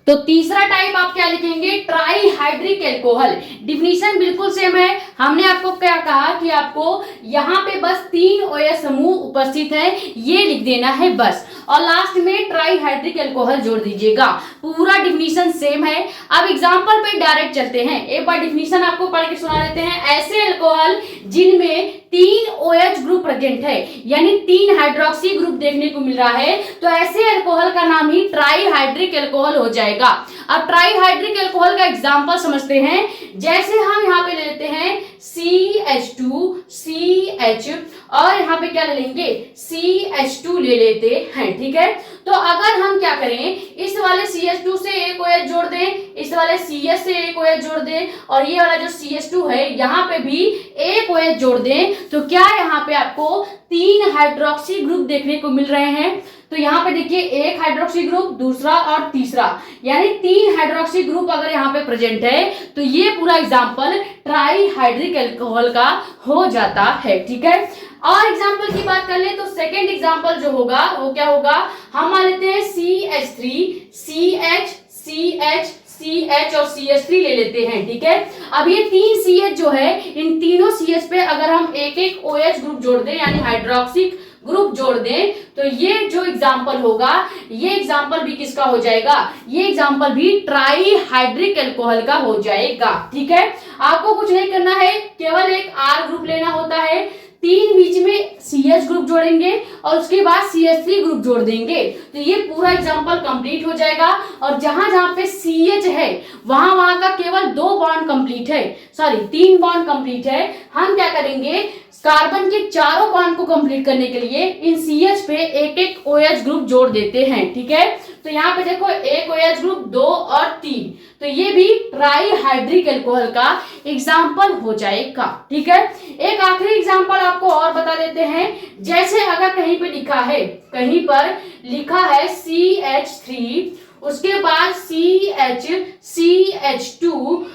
तो तीसरा टाइप आप क्या लिखेंगे, ट्राईहाइड्रिक अल्कोहल। डिफिनीशन बिल्कुल सेम है, हमने आपको क्या कहा कि आपको यहाँ पे बस 3 OH समूह उपस्थित है ये लिख देना है बस, और लास्ट में ट्राईहाइड्रिक अल्कोहल जोड़ दीजिएगा। पूरा डिफिनीशन सेम है। अब एग्जांपल पे डायरेक्ट चलते हैं, एक बार डिफिनीशन आपको पढ़ के सुना देते हैं। ऐसे अल्कोहल जिनमें 3 OH ग्रुप प्रेजेंट है, यानी 3 हाइड्रोक्सी ग्रुप देखने को मिल रहा है, तो ऐसे अल्कोहल का नाम ही ट्राईहाइड्रिक अल्कोहल हो जाएगा। अब ट्राईहाइड्रिक अल्कोहल का एग्जांपल समझते हैं। जैसे हम यहाँ पे ले लेते हैं CH2CH और यहाँ पे क्या ले लेंगे, CH2 ले लेते हैं। ठीक है, तो अगर हम क्या करें, इस वाले CH2 से एक OH जोड़ दें, इस वाले CH से एक OH जोड़ दें और ये वाला जो CH2 है यहाँ पे भी एक OH जोड़ दें, तो क्या यहाँ पे आपको 3 हाइड्रोक्सी ग्रुप देखने को मिल रहे हैं। तो यहाँ पे देखिए एक हाइड्रोक्सी ग्रुप, दूसरा और तीसरा, यानी 3 हाइड्रोक्सी ग्रुप अगर यहाँ पे प्रेजेंट है तो ये पूरा एग्जांपल ट्राईहाइड्रिक अल्कोहल का हो जाता है। ठीक है, और एग्जाम्पल की बात कर ले तो सेकेंड एग्जाम्पल जो होगा वो क्या होगा, हम मान लेते हैं CH3, CH, CH, CH और CH3 ले लेते हैं। ठीक है, अब ये 3 CH जो है, इन तीनों CH पे अगर हम एक एक OH ग्रुप जोड़ दें यानी हाइड्रोक्सिक ग्रुप जोड़ दें तो ये जो एग्जाम्पल होगा, ये एग्जाम्पल भी किसका हो जाएगा, ये एग्जाम्पल भी ट्राई हाइड्रिक एल्कोहल का हो जाएगा। ठीक है, आपको कुछ नहीं करना है, केवल एक R ग्रुप लेना होता है, 3 बीच में CH ग्रुप जोड़ेंगे और उसके बाद CH3 ग्रुप जोड़ देंगे तो ये पूरा एग्जाम्पल कंप्लीट हो जाएगा। और जहां जहां पे CH है वहां वहां का केवल 2 बॉन्ड कंप्लीट है, सॉरी 3 बॉन्ड कंप्लीट है। हम क्या करेंगे, कार्बन के चारों बॉन्ड को कंप्लीट करने के लिए इन CH पे एक एक OH ग्रुप जोड़ देते हैं। ठीक है, तो यहाँ पे देखो एक OH ग्रुप, 2 और 3, तो ये भी ट्राई हाइड्रिक एल्कोहल का एग्जाम्पल हो जाएगा। ठीक है, एक आखिरी एग्जाम्पल आपको और बता देते हैं। जैसे अगर कहीं पे लिखा है, कहीं पर लिखा है CH3, उसके बाद CH, CH2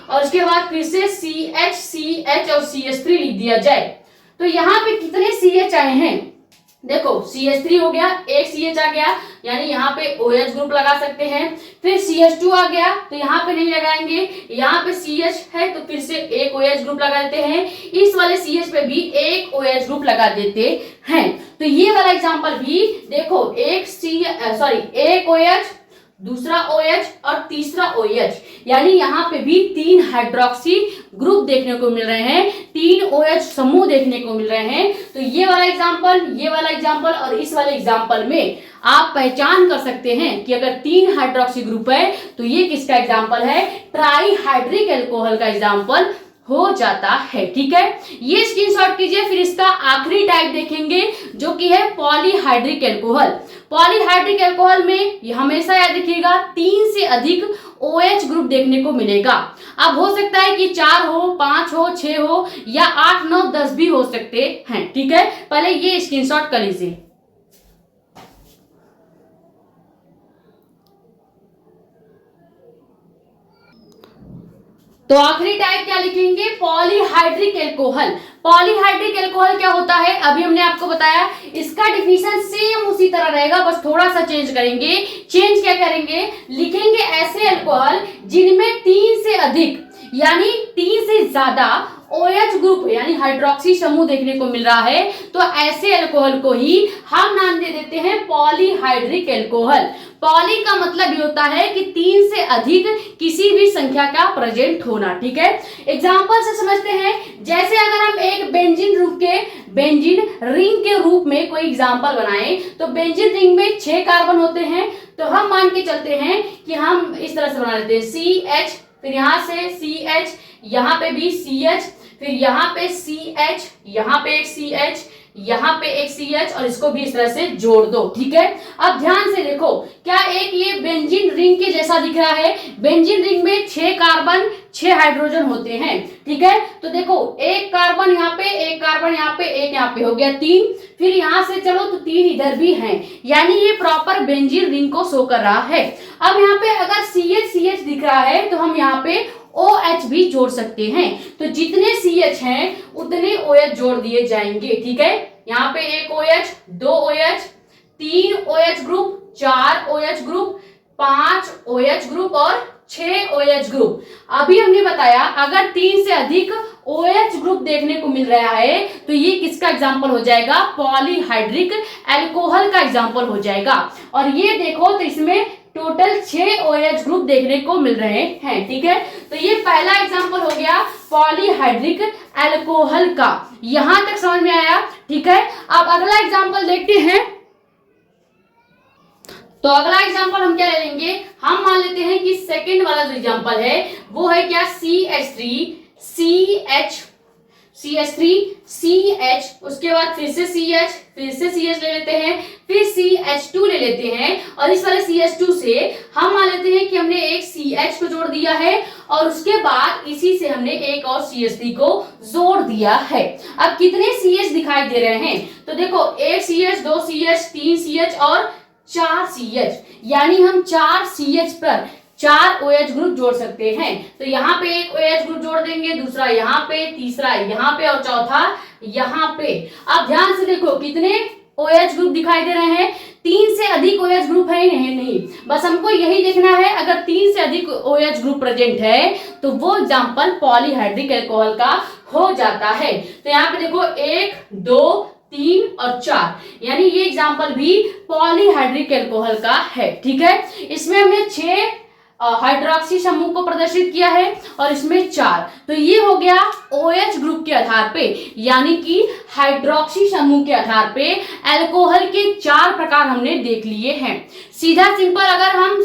और उसके बाद फिर से CH, CH और CH3 लिख दिया जाए तो यहाँ पे कितने CH आए हैं, देखो CH3 हो गया, एक CH आ गया यानी यहाँ पे OH ग्रुप लगा सकते हैं। फिर CH2 आ गया तो यहाँ पे नहीं लगाएंगे, यहाँ पे CH है तो फिर से एक OH ग्रुप लगा देते हैं, इस वाले CH पे भी एक OH ग्रुप लगा देते हैं। तो ये वाला एग्जांपल भी देखो, एक OH, दूसरा OH और तीसरा OH, यानी यहाँ पे भी 3 हाइड्रोक्सी ग्रुप देखने को मिल रहे हैं, 3 OH समूह देखने को मिल रहे हैं। तो ये वाला एग्जांपल, ये वाला एग्जांपल और इस वाले एग्जांपल में आप पहचान कर सकते हैं कि अगर 3 हाइड्रोक्सी ग्रुप है तो ये किसका एग्जांपल है, ट्राई हाइड्रिक एल्कोहल का एग्जांपल हो जाता है। ठीक है, ये स्क्रीनशॉट कीजिए। फिर इसका आखिरी टाइप देखेंगे जो कि है पॉलीहाइड्रिक एल्कोहल। पॉलीहाइड्रिक एल्कोहल में ये हमेशा याद रखिएगा 3 से अधिक OH ग्रुप देखने को मिलेगा। अब हो सकता है कि 4 हो, 5 हो, 6 हो या 8, 9, 10 भी हो सकते हैं। ठीक है, पहले ये स्क्रीनशॉट कर लीजिए। तो आखिरी टाइप क्या लिखेंगे, पॉलीहाइड्रिक एल्कोहल। पॉलीहाइड्रिक एल्कोहल क्या होता है, अभी हमने आपको बताया, इसका डिफिनेशन सेम उसी तरह रहेगा, बस थोड़ा सा चेंज करेंगे। चेंज क्या करेंगे, लिखेंगे ऐसे एल्कोहल जिनमें 3 से अधिक यानी 3 से ज्यादा OH ग्रुप यानी हाइड्रोक्सी समूह देखने को मिल रहा है, तो ऐसे अल्कोहल को ही हम नाम दे देते हैं पॉलीहाइड्रिक एल्कोहल। पॉली का मतलब ये होता है कि 3 से अधिक किसी भी संख्या का प्रेजेंट होना। ठीक है, एग्जांपल से समझते हैं। जैसे अगर हम एक बेंजीन रिंग के रूप में कोई एग्जांपल बनाएं तो बेंजीन रिंग में 6 कार्बन होते हैं, तो हम मान के चलते हैं कि हम इस तरह से बना लेते हैं CH, फिर यहां से CH, यहाँ पे भी CH, फिर यहाँ पे CH, यहाँ पे एक CH, यहाँ पे एक CH और इसको भी इस तरह से जोड़ दो। ठीक है, अब ध्यान से देखो, क्या एक ये बेंजीन रिंग के जैसा दिख रहा है। बेंजीन रिंग में 6 कार्बन 6 हाइड्रोजन होते हैं। ठीक है, तो देखो एक कार्बन यहाँ पे, एक कार्बन यहाँ पे, एक यहाँ पे, हो गया 3। फिर यहाँ से चलो तो 3 इधर भी हैं, यानी ये प्रॉपर बेंजीन रिंग को शो कर रहा है। अब यहाँ पे अगर CH दिख रहा है तो हम यहाँ पे OH भी जोड़ सकते हैं, तो जितने CH हैं उतने OH जोड़ दिए जाएंगे। ठीक है, यहाँ पे एक OH, 2 OH, 3 OH group, 4 OH group, 5 OH group और 6 OH ग्रुप। अभी हमने बताया अगर 3 से अधिक OH ग्रुप देखने को मिल रहा है तो ये किसका एग्जाम्पल हो जाएगा, पॉलीहाइड्रिक एल्कोहल का एग्जाम्पल हो जाएगा। और ये देखो तो इसमें टोटल 6 OH ग्रुप देखने को मिल रहे हैं। ठीक है, तो ये पहला एग्जांपल हो गया पॉलीहाइड्रिक एल्कोहल का। यहां तक समझ में आया। ठीक है, अब अगला एग्जांपल देखते हैं। तो अगला एग्जांपल हम क्या ले लेंगे, हम मान लेते हैं कि सेकंड वाला जो एग्जांपल है वो है क्या, CH3, CH, उसके बाद फिर से CH, फिर से CH ले लेते हैं, फिर CH2 ले लेते हैं और इस वाले CH2 से हम मान लेते हैं कि हमने एक CH को जोड़ दिया है और उसके बाद इसी से हमने एक और CH3 को जोड़ दिया है। अब कितने CH दिखाई दे रहे हैं, तो देखो एक CH, 2 CH, 3 CH और 4 CH, यानी हम 4 CH पर 4 OH ग्रुप जोड़ सकते हैं। तो यहाँ पे एक OH ग्रुप जोड़ देंगे, दूसरा यहाँ पे, तीसरा यहाँ पे और चौथा यहाँ पे। अब ध्यान से देखो कितने OH ग्रुप दिखाई दे रहे हैं, 3 से अधिक OH ग्रुप है नहीं, बस हमको यही देखना है अगर 3 से अधिक OH ग्रुप प्रेजेंट है तो वो एग्जाम्पल पॉलीहाइड्रिक अल्कोहल का हो जाता है। तो यहाँ पे देखो 1, 2, 3 और 4, यानी ये एग्जाम्पल भी पॉलीहाइड्रिक अल्कोहल का है। ठीक है, इसमें हमने 6 हाइड्रोक्सी समूह को प्रदर्शित किया है और इसमें 4, तो ये हो गया OH ग्रुप के आधार पे, यानी कि हाइड्रोक्सी समूह के आधार पे अल्कोहल के 4 प्रकार हमने देख लिए हैं। सीधा सिंपल अगर हम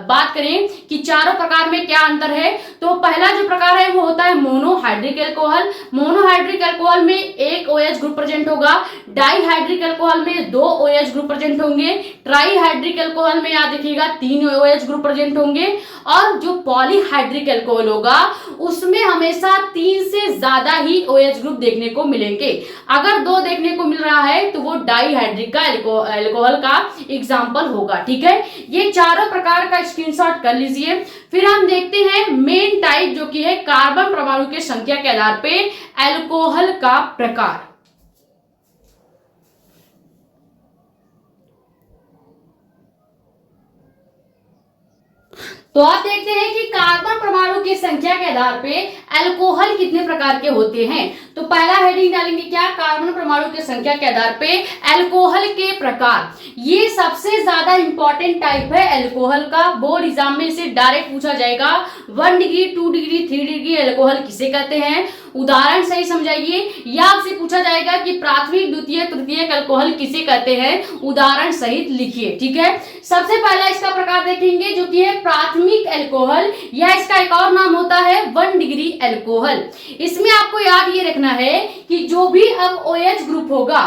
बात करें कि चारों प्रकार में क्या अंतर है, तो पहला जो प्रकार है वो होता है मोनोहाइड्रिक अल्कोहल। मोनोहाइड्रिक अल्कोहल में 1 OH ग्रुप प्रेजेंट होगा, डाइहाइड्रिक अल्कोहल में 2 OH ग्रुप प्रेजेंट होंगे, ट्राईहाइड्रिक अल्कोहल में याद रखिएगा 3 OH ग्रुप प्रेजेंट होंगे, और जो पॉलीहाइड्रिक अल्कोहल होगा उसमें हमेशा 3 से ज्यादा ही OH ग्रुप देखने को मिलेंगे। अगर 2 देखने को मिल रहा है तो वो डाइहाइड्रिक का अल्कोहल का एग्जाम्पल होगा। ठीक है, ये चारों प्रकार का स्क्रीनशॉट कर लीजिए। फिर हम देखते हैं मेन टाइप जो कि है कार्बन परमाणु की संख्या के आधार पे अल्कोहल का प्रकार। तो आप देखते हैं कि कार्बन परमाणु की संख्या के आधार पे अल्कोहल कितने प्रकार के होते हैं। तो पहला हेडिंग डालेंगे क्या, कार्बन परमाणु की संख्या के आधार पे अल्कोहल के प्रकार। ये सबसे ज्यादा इंपॉर्टेंट टाइप है अल्कोहल का, बोर्ड एग्जाम में से डायरेक्ट पूछा जाएगा। 1 डिग्री, 2 डिग्री, 3 डिग्री अल्कोहल किसे कहते हैं, उदाहरण सही समझाइए, या आपसे पूछा जाएगा कि प्राथमिक, द्वितीय, तृतीयक अल्कोहल किसे कहते हैं, उदाहरण सहित लिखिए। ठीक है, सबसे पहला इसका प्रकार देखेंगे जो कि है प्राथमिक अल्कोहल, या इसका एक और नाम होता है 1 डिग्री अल्कोहल। इसमें आपको याद ये रखना है कि जो भी अब OH ग्रुप होगा,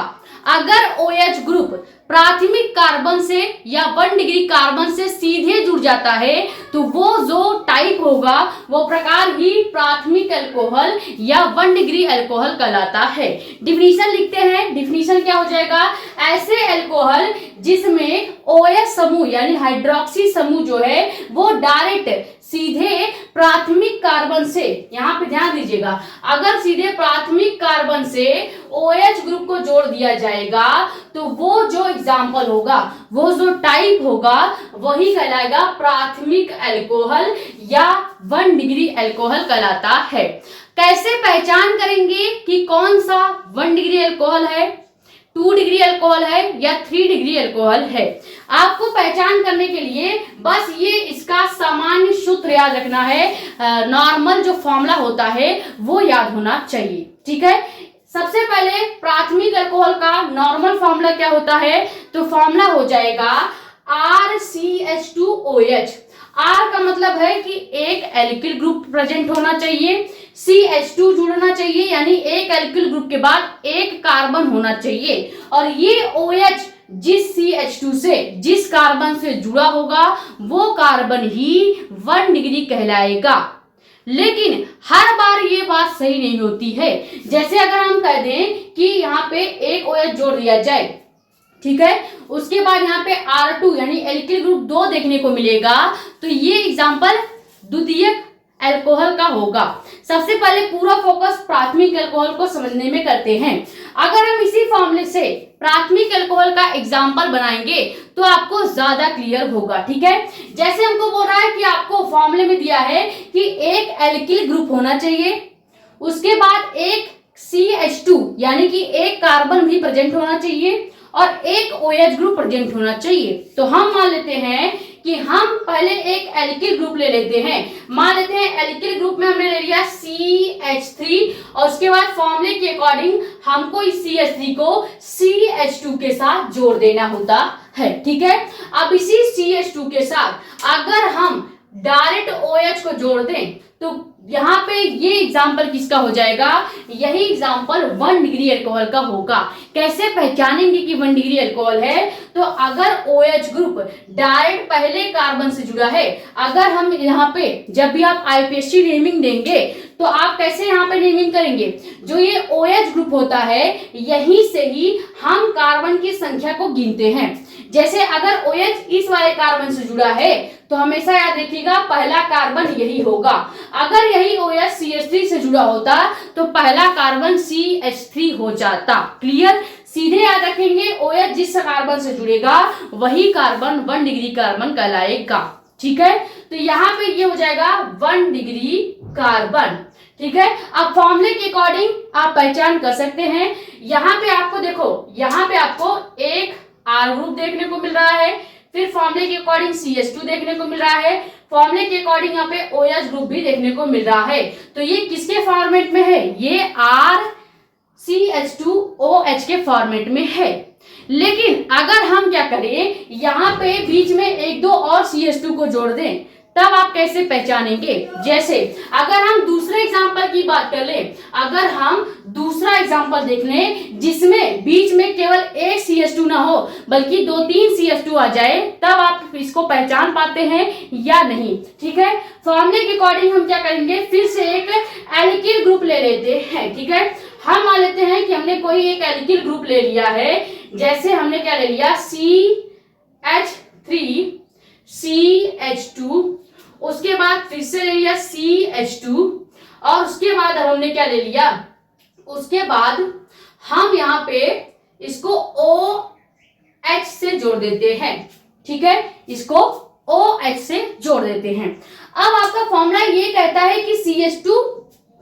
अगर OH ग्रुप प्राथमिक कार्बन से या 1 डिग्री कार्बन से सीधे जुड़ जाता है तो वो जो टाइप होगा वो प्रकार ही प्राथमिक अल्कोहल या 1 डिग्री अल्कोहल कहलाता है। डिफिनीशन लिखते हैं, डिफिनीशन क्या हो जाएगा, ऐसे अल्कोहल जिसमें OH समूह यानी हाइड्रोक्सी समूह जो है वो डायरेक्ट सीधे प्राथमिक कार्बन से, यहां पे ध्यान दीजिएगा, अगर सीधे प्राथमिक कार्बन से OH ग्रुप को जोड़ दिया जाएगा तो वो जो एग्जाम्पल होगा, वो जो टाइप होगा वही कहलाएगा प्राथमिक अल्कोहल या 1 डिग्री अल्कोहल कहलाता है। कैसे पहचान करेंगे कि कौन सा 1 डिग्री अल्कोहल है, 2 डिग्री अल्कोहल है या 3 डिग्री अल्कोहल है? आपको पहचान करने के लिए बस ये इसका सामान्य सूत्र याद रखना है, नॉर्मल जो फॉर्मूला होता है वो याद होना चाहिए। ठीक है, सबसे पहले प्राथमिक अल्कोहल का नॉर्मल फॉर्मूला क्या होता है, तो फॉर्मूला हो जाएगा RCH2OH। R का मतलब है कि एक एल्किल ग्रुप प्रेजेंट होना चाहिए, CH2 जुड़ना चाहिए, यानी एक एल्किल ग्रुप के बाद एक कार्बन होना चाहिए, और ये OH जिस CH2 से, जिस कार्बन से जुड़ा होगा वो कार्बन ही 1 डिग्री कहलाएगा। लेकिन हर बार ये बात सही नहीं होती है। जैसे अगर हम कह दें कि यहाँ पे एक OH जोड़ दिया जाए, ठीक है, उसके बाद यहाँ पे R2 यानी एल्किल ग्रुप 2 देखने को मिलेगा, तो ये एग्जाम्पल द्वितीयक अल्कोहल का होगा। सबसे पहले पूरा फोकस प्राथमिक अल्कोहल को समझने में करते हैं। अगर हम इसी फॉर्मूले से प्राथमिक अल्कोहल का एग्जाम्पल बनाएंगे तो आपको ज्यादा क्लियर होगा। ठीक है, जैसे हमको बोल रहा है कि आपको फॉर्मूले में दिया है कि एक एल्किल ग्रुप होना चाहिए, उसके बाद एक CH2 यानी कि एक कार्बन भी प्रेजेंट होना चाहिए और एक OH ग्रुप प्रेजेंट होना चाहिए। तो हम मान लेते हैं कि हम पहले एक एल्किल ग्रुप ले लेते हैं। मान लेते हैं एल्किल ग्रुप में हमने ले लिया CH3 और उसके बाद फॉर्मूले के अकॉर्डिंग हमको इस CH3 को CH2 के साथ जोड़ देना होता है। ठीक है, अब इसी CH2 के साथ अगर हम डायरेक्ट OH को जोड़ दें तो यहाँ पे ये एग्जाम्पल किसका हो जाएगा, यही एग्जाम्पल 1 डिग्री अल्कोहल का होगा। कैसे पहचानेंगे कि 1 डिग्री अल्कोहल है, तो अगर OH ग्रुप डायरेक्ट पहले कार्बन से जुड़ा है, अगर हम यहाँ पे जब भी आप IPSC नेमिंग देंगे तो आप कैसे यहाँ पे नेमिंग करेंगे, जो ये OH ग्रुप होता है यहीं से ही हम कार्बन की संख्या को गिनते हैं। जैसे अगर OH इस वाले कार्बन से जुड़ा है तो हमेशा याद रखिएगा पहला कार्बन यही होगा। अगर यही OH CH3 से जुड़ा होता तो पहला कार्बन CH3 हो जाता। क्लियर? सीधे याद रखेंगे OH जिस कार्बन से जुड़ेगा वही कार्बन 1 डिग्री कार्बन कहलाएगा। ठीक है, तो यहाँ पे ये हो जाएगा 1 डिग्री कार्बन। ठीक है, अब फॉर्मूले के अकॉर्डिंग आप पहचान कर सकते हैं। यहाँ पे आपको देखो, यहाँ पे आपको एक R ग्रुप देखने को मिल रहा है, फिर फॉर्मूले के अकॉर्डिंग CH2 देखने को मिल रहा है, फॉर्मूले के अकॉर्डिंग यहाँ पे OH ग्रुप भी देखने को मिल रहा है। तो ये किसके फॉर्मेट में है? ये RCH2OH के फॉर्मेट में है। लेकिन अगर हम क्या करें, यहाँ पे बीच में एक दो और CH2 को जोड़ दें, तब आप कैसे पहचानेंगे? जैसे अगर हम दूसरे एग्जांपल की बात कर लें, अगर हम दूसरा एग्जांपल देख लें जिसमें बीच में केवल एक CH2 ना हो बल्कि 2-3 CH2 आ जाए, तब आप इसको पहचान पाते हैं या नहीं? ठीक है, फॉर्मूले के अकॉर्डिंग हम क्या करेंगे, फिर से एक एल्किल ग्रुप ले लेते हैं। ठीक है, हम मान लेते हैं कि हमने कोई एक एल्किल ग्रुप ले लिया है। जैसे हमने क्या ले लिया, CH3 CH2, उसके बाद फिर से ले लिया CH2, और उसके बाद हमने क्या ले लिया, उसके बाद हम यहाँ पे इसको OH से जोड़ देते हैं। ठीक है, इसको OH से जोड़ देते हैं। अब आपका फॉर्मूला ये कहता है कि CH2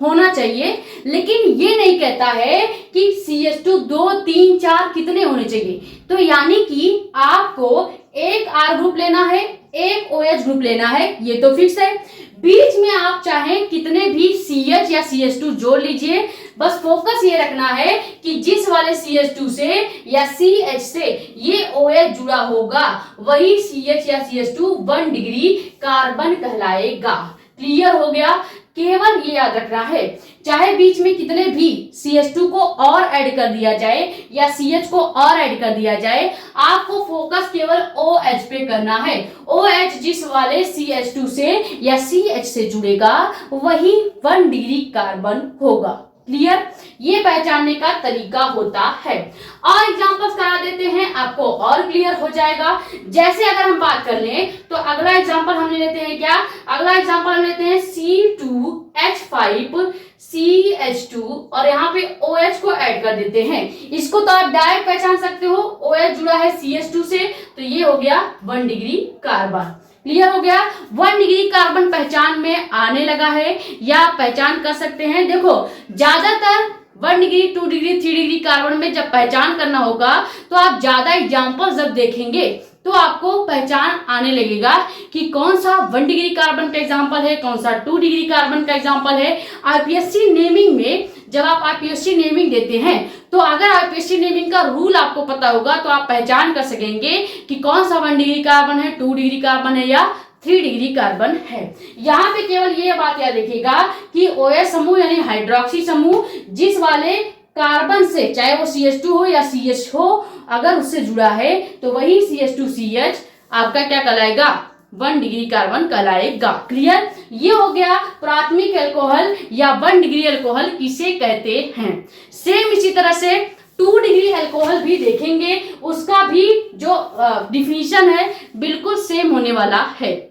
होना चाहिए, लेकिन ये नहीं कहता है कि CH2 2, 3, 4 कितने होने चाहिए। तो यानी कि आपको एक R ग्रुप लेना है, एक OH ग्रुप लेना है, ये तो फिक्स है। बीच में आप चाहें कितने भी CH या CH2 जोड़ लीजिए, बस फोकस ये रखना है कि जिस वाले CH2 से या CH से ये OH जुड़ा होगा वही CH या CH2 1 डिग्री कार्बन कहलाएगा। क्लियर हो गया? केवल ये याद रखना है, चाहे बीच में कितने भी CH2 को और ऐड कर दिया जाए या CH को और ऐड कर दिया जाए, आपको फोकस केवल OH पे करना है। OH जिस वाले CH2 से या CH से जुड़ेगा वही 1 डिग्री कार्बन होगा। क्लियर? ये पहचानने का तरीका होता है। और एग्जांपल्स करा देते हैं, आपको और क्लियर हो जाएगा। जैसे अगर हम बात कर लें तो अगला एग्जांपल हम लेते हैं क्या, अगला एग्जांपल हम लेते हैं C2H5 CH2 और यहाँ पे OH को ऐड कर देते हैं। इसको तो आप डायरेक्ट पहचान सकते हो, OH जुड़ा है CH2 से, तो ये हो गया 1 डिग्री कार्बन। क्लियर हो गया? 1 डिग्री कार्बन पहचान में आने लगा है या पहचान कर सकते हैं। देखो, ज्यादातर 1 डिग्री 2 डिग्री 3 डिग्री कार्बन में जब पहचान करना होगा तो आप ज्यादा एग्जाम्पल जब देखेंगे तो आपको पहचान आने लगेगा कि कौन सा 1 डिग्री कार्बन का एग्जाम्पल है, कौन सा 2 डिग्री कार्बन का एग्जाम्पल है। आईपीएससी नेमिंग में जब आप आईपीएससी नेमिंग देते हैं तो अगर आईपीएससी नेमिंग का रूल आपको पता होगा तो आप पहचान कर सकेंगे कि कौन सा 1 डिग्री कार्बन है, 2 डिग्री कार्बन है या 3 डिग्री कार्बन है। यहाँ पे केवल ये बात याद रखिएगा कि OH समूह यानी हाइड्रोक्सी समूह जिस वाले कार्बन से, चाहे वो CH2 हो या CH हो, अगर उससे जुड़ा है तो वही CH2CH आपका क्या कहलाएगा, 1 डिग्री कार्बन कहलाएगा। क्लियर? ये हो गया प्राथमिक अल्कोहल या 1 डिग्री अल्कोहल किसे कहते हैं। सेम इसी तरह से 2 डिग्री अल्कोहल भी देखेंगे, उसका भी जो डिफिनीशन है बिल्कुल सेम होने वाला है।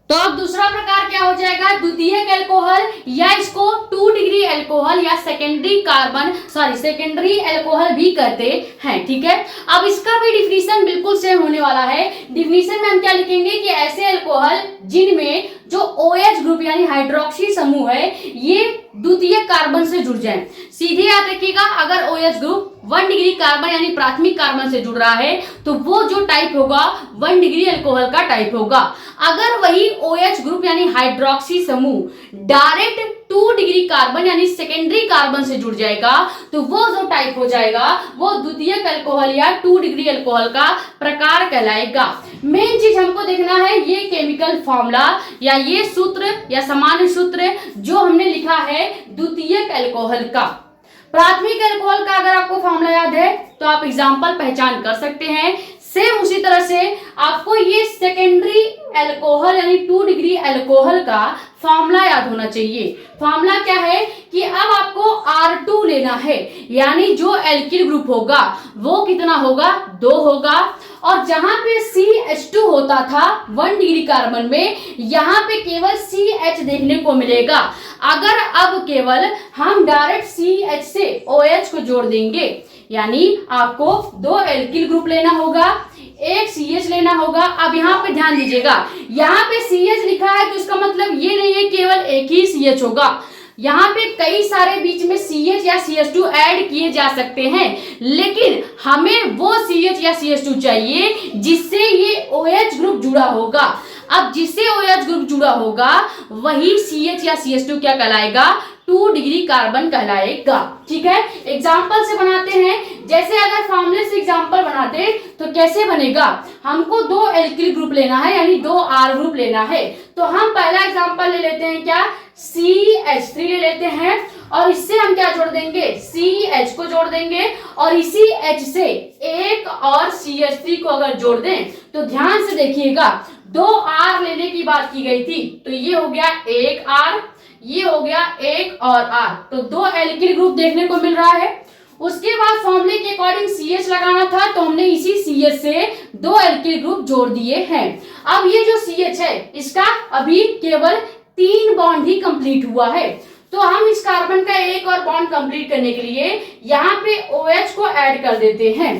तो अब दूसरा प्रकार क्या हो जाएगा, द्वितीयक अल्कोहल, या इसको 2 डिग्री अल्कोहल या सेकेंडरी अल्कोहल भी कहते हैं। ठीक है, अब इसका भी डिफिनीशन बिल्कुल सेम होने वाला है। डिफिनीशन में हम क्या लिखेंगे कि ऐसे अल्कोहल जिनमें जो OH ग्रुप यानी हाइड्रोक्सी समूह है ये द्वितीयक कार्बन से जुड़ जाए। सीधे याद रखिएगा, अगर OH ग्रुप 1 डिग्री कार्बन यानी प्राथमिक कार्बन से जुड़ रहा है तो वो जो टाइप होगा 1 डिग्री अल्कोहल का टाइप होगा। अगर वही OH ग्रुप यानी हाइड्रोक्सी समूह डायरेक्ट 2 डिग्री कार्बन यानी सेकेंडरी कार्बन से जुड़ जाएगा तो वो जो टाइप हो जाएगा वो द्वितीयक अल्कोहल या 2 डिग्री अल्कोहल का प्रकार कहलाएगा। मेन चीज हमको देखना है ये केमिकल फॉर्मूला या ये सूत्र या सामान्य सूत्र जो हमने लिखा है द्वितीयक अल्कोहल का। प्राथमिक अल्कोहल का अगर आपको फॉर्मूला याद है तो आप एग्जाम्पल पहचान कर सकते हैं। सेम उसी तरह से आपको ये सेकेंडरी अल्कोहल यानी 2 डिग्री अल्कोहल का फॉर्मूला याद होना चाहिए। फॉर्मूला क्या है कि अब आपको R2 लेना है, यानी जो एल्किल ग्रुप होगा वो कितना होगा, 2 होगा। और जहां पे CH2 होता था 1 डिग्री कार्बन में, यहाँ पे केवल CH देखने को मिलेगा। अगर अब केवल हम डायरेक्ट CH से OH को जोड़ देंगे, यानी आपको 2 एल्किल ग्रुप लेना होगा, एक CH लेना होगा। अब यहाँ पे ध्यान दीजिएगा, यहाँ पे CH लिखा है तो इसका मतलब ये नहीं है केवल एक ही CH होगा, यहाँ पे कई सारे बीच में CH या CH2 ऐड किए जा सकते हैं, लेकिन हमें वो CH या CH2 चाहिए जिससे ये OH ग्रुप जुड़ा होगा। अब जिससे OH ग्रुप जुड़ा होगा वही CH या CH2 क्या कहलाएगा, 2 डिग्री कार्बन कहलाएगा। ठीक है, एग्जाम्पल से बनाते हैं। जैसे अगर फॉर्मूले से एग्जाम्पल बनाते तो कैसे बनेगा, हमको 2 एल्किल ग्रुप लेना है यानी 2 R ग्रुप लेना है। तो हम पहला एग्जाम्पल ले लेते हैं, क्या, CH3 ले लेते हैं और इससे हम क्या जोड़ देंगे, CH को जोड़ देंगे और इसी H से एक और CH3 को अगर जोड़ दें तो ध्यान से देखिएगा, 2 R लेने की बात की गई थी तो ये हो गया एक R, ये हो गया एक और R, तो 2 एल्किल ग्रुप देखने को मिल रहा है। उसके बाद फॉर्मूले के अकॉर्डिंग CH लगाना था तो हमने इसी CH से 2 एल्किल ग्रुप जोड़ दिए हैं। अब ये जो CH है इसका अभी केवल 3 बॉन्ड ही कंप्लीट हुआ है, तो हम इस कार्बन का एक और बॉन्ड कंप्लीट करने के लिए यहाँ पे OH को ऐड कर देते हैं।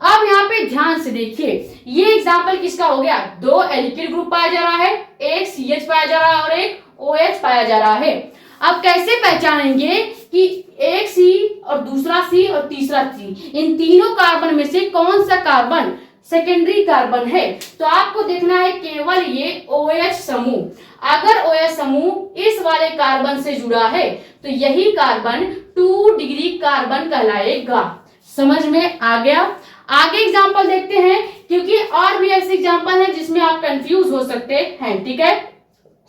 अब यहाँ पे ध्यान से देखिए, ये एग्जाम्पल किसका हो गया, 2 एल्किल ग्रुप पाया जा रहा है, एक CH पाया जा रहा है और एक OH पाया जा रहा है। अब कैसे पहचानेंगे कि एक C और दूसरा C और तीसरा C, इन तीनों कार्बन में से कौन सा कार्बन सेकेंडरी कार्बन है, तो आपको देखना है केवल ये OH समूह। अगर OH समूह इस वाले कार्बन से जुड़ा है तो यही कार्बन 2 डिग्री कार्बन कहलाएगा। समझ में आ गया। आगे एग्जांपल देखते हैं, क्योंकि और भी ऐसे एग्जांपल हैं जिसमें आप कंफ्यूज हो सकते हैं। ठीक है,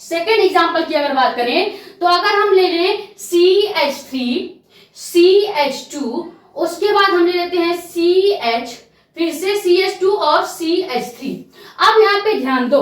सेकेंड एग्जांपल की अगर बात करें तो अगर हम ले लें CH3, CH2, उसके बाद हम ले लेते हैं CH, फिर से CH2 और CH3। अब यहाँ पे ध्यान दो,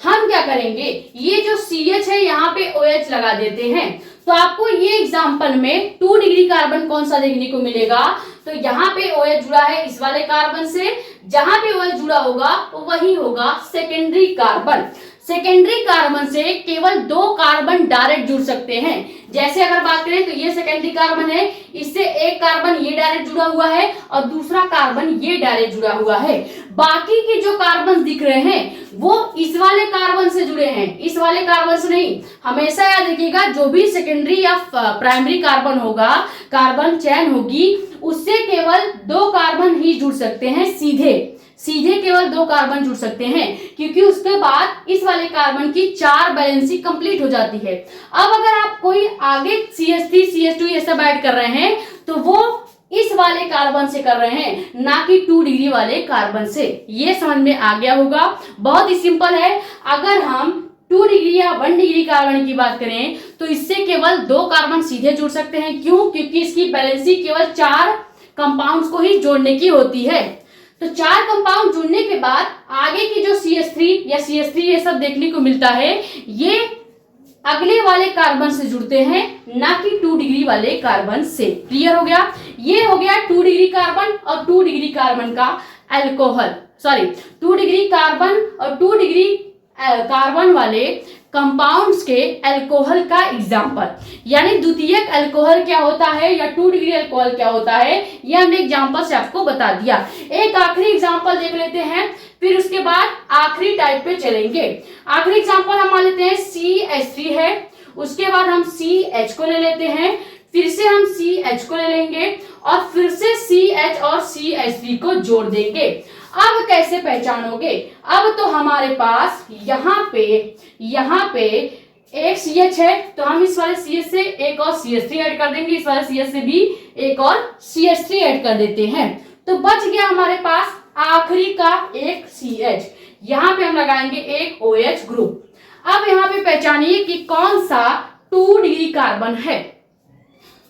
हम क्या करेंगे, ये जो CH है यहाँ पे OH लगा देते हैं, तो आपको ये एग्जाम्पल में 2 डिग्री कार्बन कौन सा देखने को मिलेगा, तो यहाँ पे OH जुड़ा है इस वाले कार्बन से, जहां पे OH जुड़ा होगा वही होगा सेकेंडरी कार्बन। सेकेंडरी कार्बन से केवल 2 कार्बन डायरेक्ट जुड़ सकते हैं। जैसे अगर बात करें तो ये सेकेंडरी कार्बन है, इससे एक कार्बन ये डायरेक्ट जुड़ा हुआ है और दूसरा कार्बन ये डायरेक्ट जुड़ा हुआ है। बाकी के जो कार्बन दिख रहे हैं वो इस वाले कार्बन से जुड़े हैं, इस वाले कार्बन से नहीं। हमेशा याद रखिएगा, जो भी सेकेंडरी या प्राइमरी कार्बन होगा, कार्बन चैन होगी, उससे केवल 2 कार्बन ही जुड़ सकते हैं, सीधे केवल 2 कार्बन जुड़ सकते हैं, क्योंकि उसके बाद इस वाले कार्बन की 4 बैलेंसी कंप्लीट हो जाती है। अब अगर आप कोई आगे CH3, CH2 ये सब ऐड कर रहे हैं तो वो इस वाले कार्बन से कर रहे हैं, ना कि 2 डिग्री वाले कार्बन से। ये समझ में आ गया होगा, बहुत ही सिंपल है। अगर हम 2 डिग्री या 1 डिग्री कार्बन की बात करें तो इससे केवल 2 कार्बन सीधे जुड़ सकते हैं। क्यों? क्योंकि इसकी बैलेंसी केवल 4 कंपाउंड्स को ही जोड़ने की होती है। तो 4 कंपाउंड जुड़ने के बाद आगे की जो CH3 या CH3 ये सब देखने को मिलता है, ये अगले वाले कार्बन से जुड़ते हैं, ना कि 2 डिग्री वाले कार्बन से। क्लियर हो गया? ये हो गया 2 डिग्री कार्बन और 2 डिग्री कार्बन का अल्कोहल, 2 डिग्री कार्बन और 2 डिग्री कार्बन वाले कंपाउंड्स के अल्कोहल का एग्जाम्पल। यानी द्वितीयक अल्कोहल क्या होता है या 2 डिग्री अल्कोहल क्या होता है, ये हमने एग्जाम्पल से आपको बता दिया। एक आखिरी एग्जाम्पल देख लेते हैं, फिर उसके बाद आखिरी टाइप पे चलेंगे। आखिरी एग्जाम्पल हम मान लेते हैं CH3 है, उसके बाद हम CH को ले लेते हैं, फिर से हम CH को ले लेंगे और फिर से CH और CH3 को जोड़ देंगे। अब कैसे पहचानोगे? अब तो हमारे पास यहाँ पे एक CH है, तो हम इस वाले CH से एक और CH3 ऐड कर देंगे, इस वाले CH से भी एक और CH3 ऐड कर देते हैं, तो बच गया हमारे पास आखिरी का एक CH। यहाँ पे हम लगाएंगे एक OH ग्रुप। अब यहाँ पे पहचानिए कि कौन सा 2 डिग्री कार्बन है।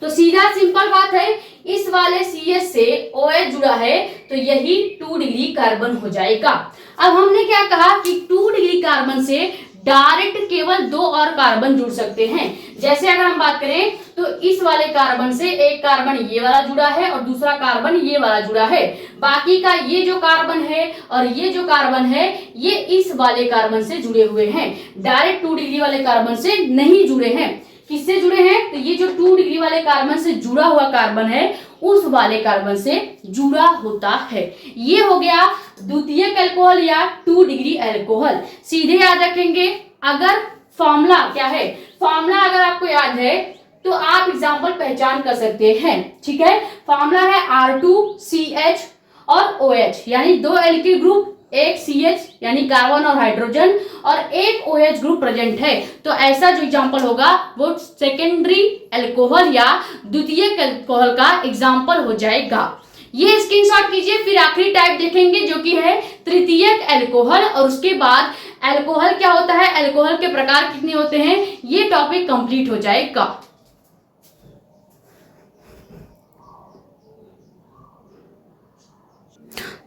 तो सीधा सिंपल बात है, इस वाले CH से OH जुड़ा है तो यही 2 डिग्री कार्बन हो जाएगा। अब हमने क्या कहा कि 2 डिग्री कार्बन से डायरेक्ट केवल 2 और कार्बन जुड़ सकते हैं। जैसे अगर हम बात करें तो इस वाले कार्बन से एक कार्बन ये वाला जुड़ा है और दूसरा कार्बन ये वाला जुड़ा है, बाकी का ये जो कार्बन है और ये जो कार्बन है ये इस वाले कार्बन से जुड़े हुए हैं, डायरेक्ट 2 डिग्री वाले कार्बन से नहीं जुड़े हैं। किससे जुड़े हैं? तो ये जो 2 डिग्री वाले कार्बन से जुड़ा हुआ कार्बन है उस वाले कार्बन से जुड़ा होता है। ये हो गया द्वितीयक अल्कोहल या 2 डिग्री अल्कोहल। सीधे याद रखेंगे, अगर फॉर्मूला क्या है, फॉर्मूला अगर आपको याद है तो आप एग्जाम्पल पहचान कर सकते हैं। ठीक है, फॉर्मूला है R2CH और OH, यानी 2 एल्किल ग्रुप, एक CH यानी कार्बन और हाइड्रोजन और एक OH ग्रुप प्रेजेंट है। तो ऐसा जो एग्जांपल होगा वो सेकेंडरी अल्कोहल या द्वितीयक अल्कोहल का एग्जांपल हो जाएगा। ये स्क्रीनशॉट कीजिए। फिर आखिरी टाइप देखेंगे जो कि है तृतीयक अल्कोहल, और उसके बाद अल्कोहल क्या होता है, अल्कोहल के प्रकार कितने होते हैं, ये टॉपिक कंप्लीट हो जाएगा।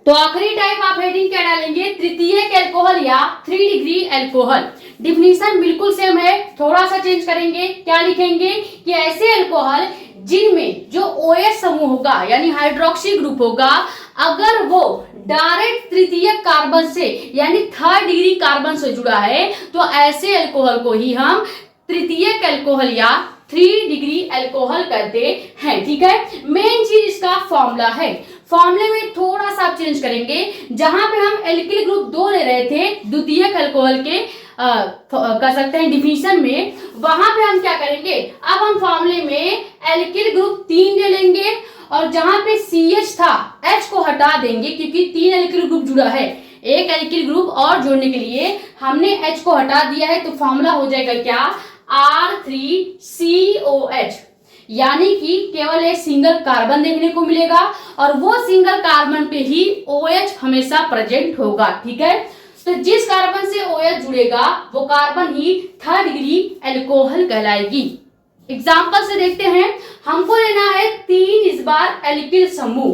तो आखिरी टाइप आप हेडिंग क्या डालेंगे, तृतीयक अल्कोहल या 3 डिग्री अल्कोहल। डिफिनीशन बिल्कुल सेम है, थोड़ा सा चेंज करेंगे। क्या लिखेंगे कि ऐसे अल्कोहल जिनमें जो OH समूह होगा यानी हाइड्रोक्सी ग्रुप होगा, अगर वो डायरेक्ट तृतीयक कार्बन से यानी 3rd डिग्री कार्बन से जुड़ा है तो ऐसे अल्कोहल को ही हम तृतीयक अल्कोहल या 3 डिग्री अल्कोहल कहते हैं। ठीक है, मेन चीज इसका फॉर्मूला है। फॉर्मूले में थोड़ा सा चेंज करेंगे, जहां पे हम एल्किल ग्रुप 2 ले रहे थे द्वितीयक अल्कोहल के कर सकते हैं डिफिनीशन में, वहां पे हम क्या करेंगे, अब हम फॉर्मूले में एल्किल ग्रुप 3 ले लेंगे और जहां पे CH था H को हटा देंगे क्योंकि 3 एल्किल ग्रुप जुड़ा है। एक एल्किल ग्रुप और जोड़ने के लिए हमने H को हटा दिया है, तो फॉर्मूला हो जाएगा क्या, R3COH, यानी कि केवल एक सिंगल कार्बन देखने को मिलेगा और वो सिंगल कार्बन पे ही OH हमेशा प्रेजेंट होगा। ठीक है, तो जिस कार्बन से OH जुड़ेगा वो कार्बन ही 3rd डिग्री अल्कोहल कहलाएगी। एग्जाम्पल से देखते हैं, हमको लेना है 3 इस बार एल्किल समूह।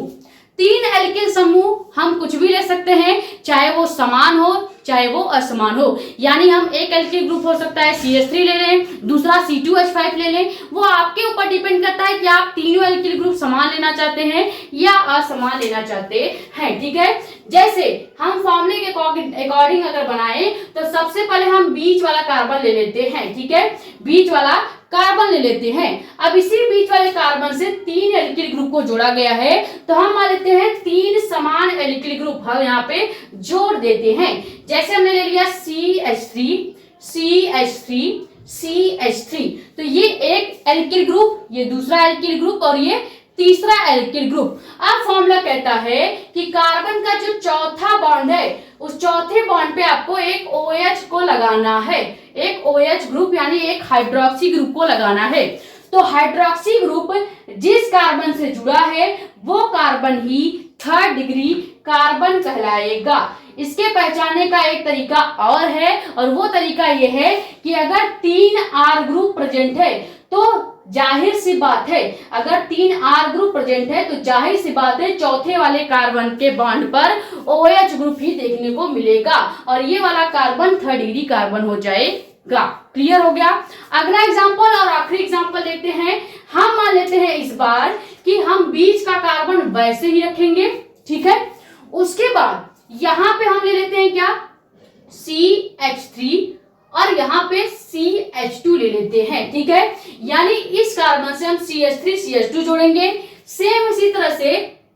3 एल्किल समूह हम कुछ भी ले सकते हैं, चाहे वो समान हो चाहे वो असमान हो, यानी हम एक एल्किल ग्रुप हो सकता है CH3 ले लें, दूसरा C2H5 ले लें, वो आपके ऊपर डिपेंड करता है कि आप तीनों एल्किल ग्रुप समान लेना चाहते हैं या असमान लेना चाहते हैं। ठीक है, जैसे हम फॉर्मूले के अकॉर्डिंग अगर बनाएं तो सबसे पहले हम बीच वाला कार्बन ले लेते हैं। ठीक है, बीच वाला कार्बन ले लेते हैं। अब इसी बीच वाले कार्बन से 3 एल्किल ग्रुप को जोड़ा गया है, तो हम मान लेते हैं 3 समान एल्किल ग्रुप हम यहाँ पे जोड़ देते हैं। जैसे हमने ले लिया CH3 CH3 CH3, तो ये एक एल्किल ग्रुप, ये दूसरा एल्किल ग्रुप और ये तीसरा एल्किल ग्रुप। अब फॉर्मूला कहता है कि कार्बन का जो चौथा बॉन्ड है उस चौथे बॉन्ड पे आपको एक OH को लगाना है, एक OH ग्रुप यानी एक हाइड्रोक्सी ग्रुप को लगाना है। तो हाइड्रोक्सी ग्रुप जिस कार्बन से जुड़ा है वो कार्बन ही 3rd डिग्री कार्बन कहलाएगा। इसके पहचानने का एक तरीका और है, और वो तरीका ये है कि अगर 3 R ग्रुप प्रेजेंट है तो जाहिर सी बात है, अगर 3 R ग्रुप प्रेजेंट है तो जाहिर सी बात है चौथे वाले कार्बन के बॉन्ड पर OH ग्रुप ही देखने को मिलेगा और ये वाला कार्बन 3rd डिग्री कार्बन हो जाएगा। क्लियर हो गया। अगला एग्जांपल और आखिरी एग्जांपल देखते हैं। हम मान लेते हैं इस बार कि हम बीच का कार्बन वैसे ही रखेंगे। ठीक है, उसके बाद यहां पे हम ले लेते हैं क्या, CH3 और यहाँ पे CH2 ले लेते हैं। ठीक है, यानी इस कार्बन से हम CH3 CH2 जोड़ेंगे। सेम इसी तरह से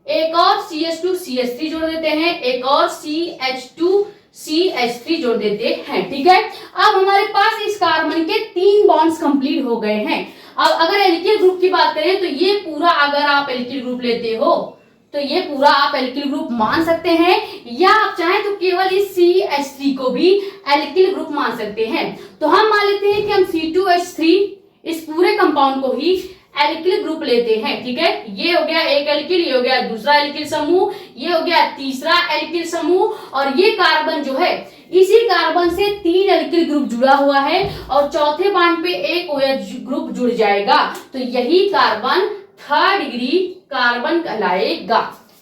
एक और CH2 CH3 जोड़ देते हैं, एक और CH2 CH3 जोड़ देते हैं। ठीक है, अब हमारे पास इस कार्बन के 3 बॉन्ड्स कंप्लीट हो गए हैं। अब अगर एल्किल ग्रुप की बात करें तो ये पूरा अगर आप एल्किल ग्रुप लेते हो तो ये पूरा आप एल्किल ग्रुप मान सकते हैं, या आप चाहें तो केवल इस CH3 को भी एल्किल ग्रुप मान सकते हैं। तो हम मान लेते हैं कि हम C2H3 इस पूरे कंपाउंड को ही एल्किल ग्रुप लेते हैं। ठीक है, ये हो गया एक एल्किल, ये हो गया दूसरा एल्किल समूह, ये हो गया तीसरा एल्किल समूह, और ये कार्बन जो है इसी कार्बन से 3 एल्किल ग्रुप जुड़ा हुआ है और चौथे बॉन्ड पे एक OH ग्रुप जुड़ जाएगा, तो यही कार्बन 3rd डिग्री कार्बन कहलाएगा।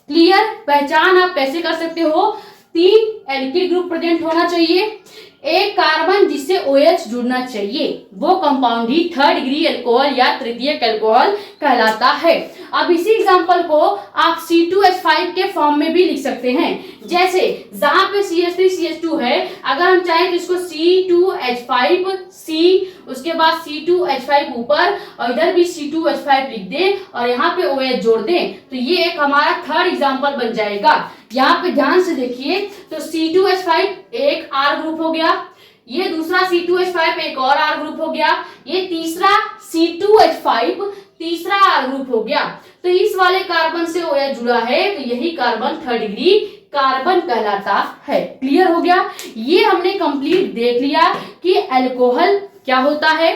क्लियर? पहचान आप कैसे कर सकते हो? 3 एल्किल ग्रुप प्रेजेंट होना चाहिए, एक कार्बन जिससे OH जुड़ना चाहिए, वो कंपाउंड ही 3rd डिग्री अल्कोहल या तृतीयक अल्कोहल कहलाता है। अब इसी एग्जांपल को आप C2H5 के फॉर्म में भी लिख सकते हैं। जैसे जहां पे CH3CH2 है, अगर हम चाहें तो इसको C2H5 C, उसके बाद C2H5 ऊपर और इधर भी C2H5 लिख दें और यहाँ पे OH जोड़ दें, तो ये एक हमारा 3rd एग्जांपल बन जाएगा। यहाँ पे ध्यान से देखिए, तो C2H5 एक R ग्रुप हो गया, ये दूसरा C2H5 एक और R ग्रुप हो गया, ये तीसरा C2H5 तीसरा R ग्रुप हो गया। तो इस वाले कार्बन से OH जुड़ा है, तो यही कार्बन 3rd डिग्री कार्बन कहलाता है। क्लियर हो गया? ये हमने कंप्लीट देख लिया कि अल्कोहल क्या होता है,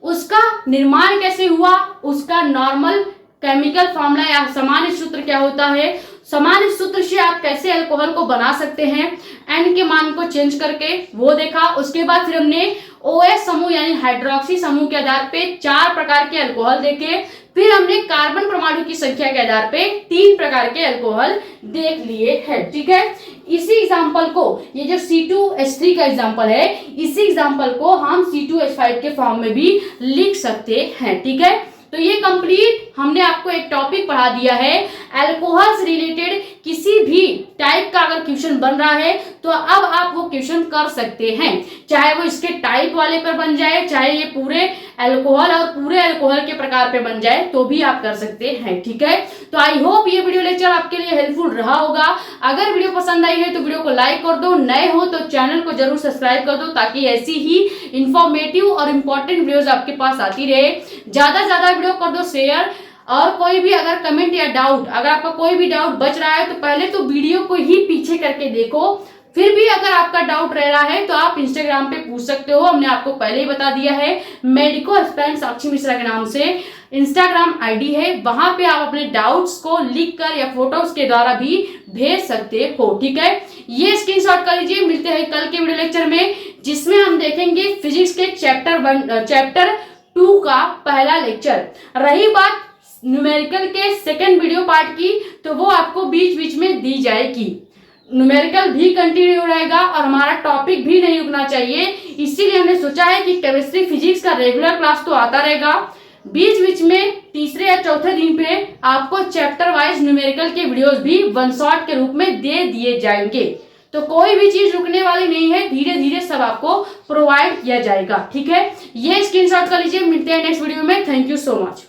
उसका निर्माण कैसे हुआ, उसका नॉर्मल केमिकल फॉर्मूला या सामान्य सूत्र क्या होता है, सामान्य सूत्र से आप कैसे अल्कोहल को बना सकते हैं N के मान को चेंज करके, वो देखा। उसके बाद फिर हमने OH समूह यानी हाइड्रोक्सी समूह के आधार पे 4 प्रकार के अल्कोहल देखे, फिर हमने कार्बन परमाणु की संख्या के आधार पे 3 प्रकार के अल्कोहल देख लिए हैं। ठीक है, इसी एग्जांपल को, ये जो C2H3 का एग्जांपल है, इसी एग्जांपल को हम C2H5 के फॉर्म में भी लिख सकते हैं। ठीक है, तो ये कंप्लीट हमने आपको एक टॉपिक पढ़ा दिया है। अल्कोहल से रिलेटेड किसी भी टाइप का अगर क्वेश्चन बन रहा है तो अब आप वो क्वेश्चन कर सकते हैं, चाहे वो इसके टाइप वाले पर बन जाए, चाहे ये पूरे अल्कोहल और पूरे अल्कोहल के प्रकार पे बन जाए, तो भी आप कर सकते हैं। ठीक है, तो आई होप ये वीडियो लेक्चर आपके लिए हेल्पफुल रहा होगा। अगर वीडियो पसंद आई है तो वीडियो को लाइक कर दो, नए हो तो चैनल को जरूर सब्सक्राइब कर दो, ताकि ऐसी ही इंफॉर्मेटिव और इम्पोर्टेंट वीडियोज आपके पास आती रहे। ज्यादा से ज्यादा वीडियो कर दो शेयर, और कोई भी अगर कमेंट या डाउट, अगर आपका कोई भी डाउट बच रहा है तो पहले तो वीडियो को ही पीछे करके देखो, फिर भी अगर आपका डाउट रह रहा है तो आप इंस्टाग्राम पे पूछ सकते हो। हमने आपको पहले ही बता दिया है, मेडिको एस्पिरेंट साक्षी मिश्रा के नाम से इंस्टाग्राम आईडी है, वहां पे आप अपने डाउट्स को लिख कर या फोटोज के द्वारा भी भेज सकते हो। ठीक है, ये स्क्रीनशॉट कर लीजिए। मिलते हैं कल के वीडियो लेक्चर में, जिसमें हम देखेंगे फिजिक्स के चैप्टर 2 का पहला लेक्चर। रही बात न्यूमेरिकल के सेकंड वीडियो पार्ट की, तो वो आपको बीच बीच में दी जाएगी। न्यूमेरिकल भी कंटिन्यू रहेगा और हमारा टॉपिक भी नहीं रुकना चाहिए, इसीलिए हमने सोचा है कि केमिस्ट्री फिजिक्स का रेगुलर क्लास तो आता रहेगा, बीच बीच में तीसरे या चौथे दिन पे आपको चैप्टर वाइज न्यूमेरिकल के वीडियोस भी वन शॉट के रूप में दे दिए जाएंगे। तो कोई भी चीज रुकने वाली नहीं है, धीरे धीरे सब आपको प्रोवाइड किया जाएगा। ठीक है, ये स्क्रीनशॉट कर लीजिए। मिलते हैं नेक्स्ट वीडियो में। Thank you so much.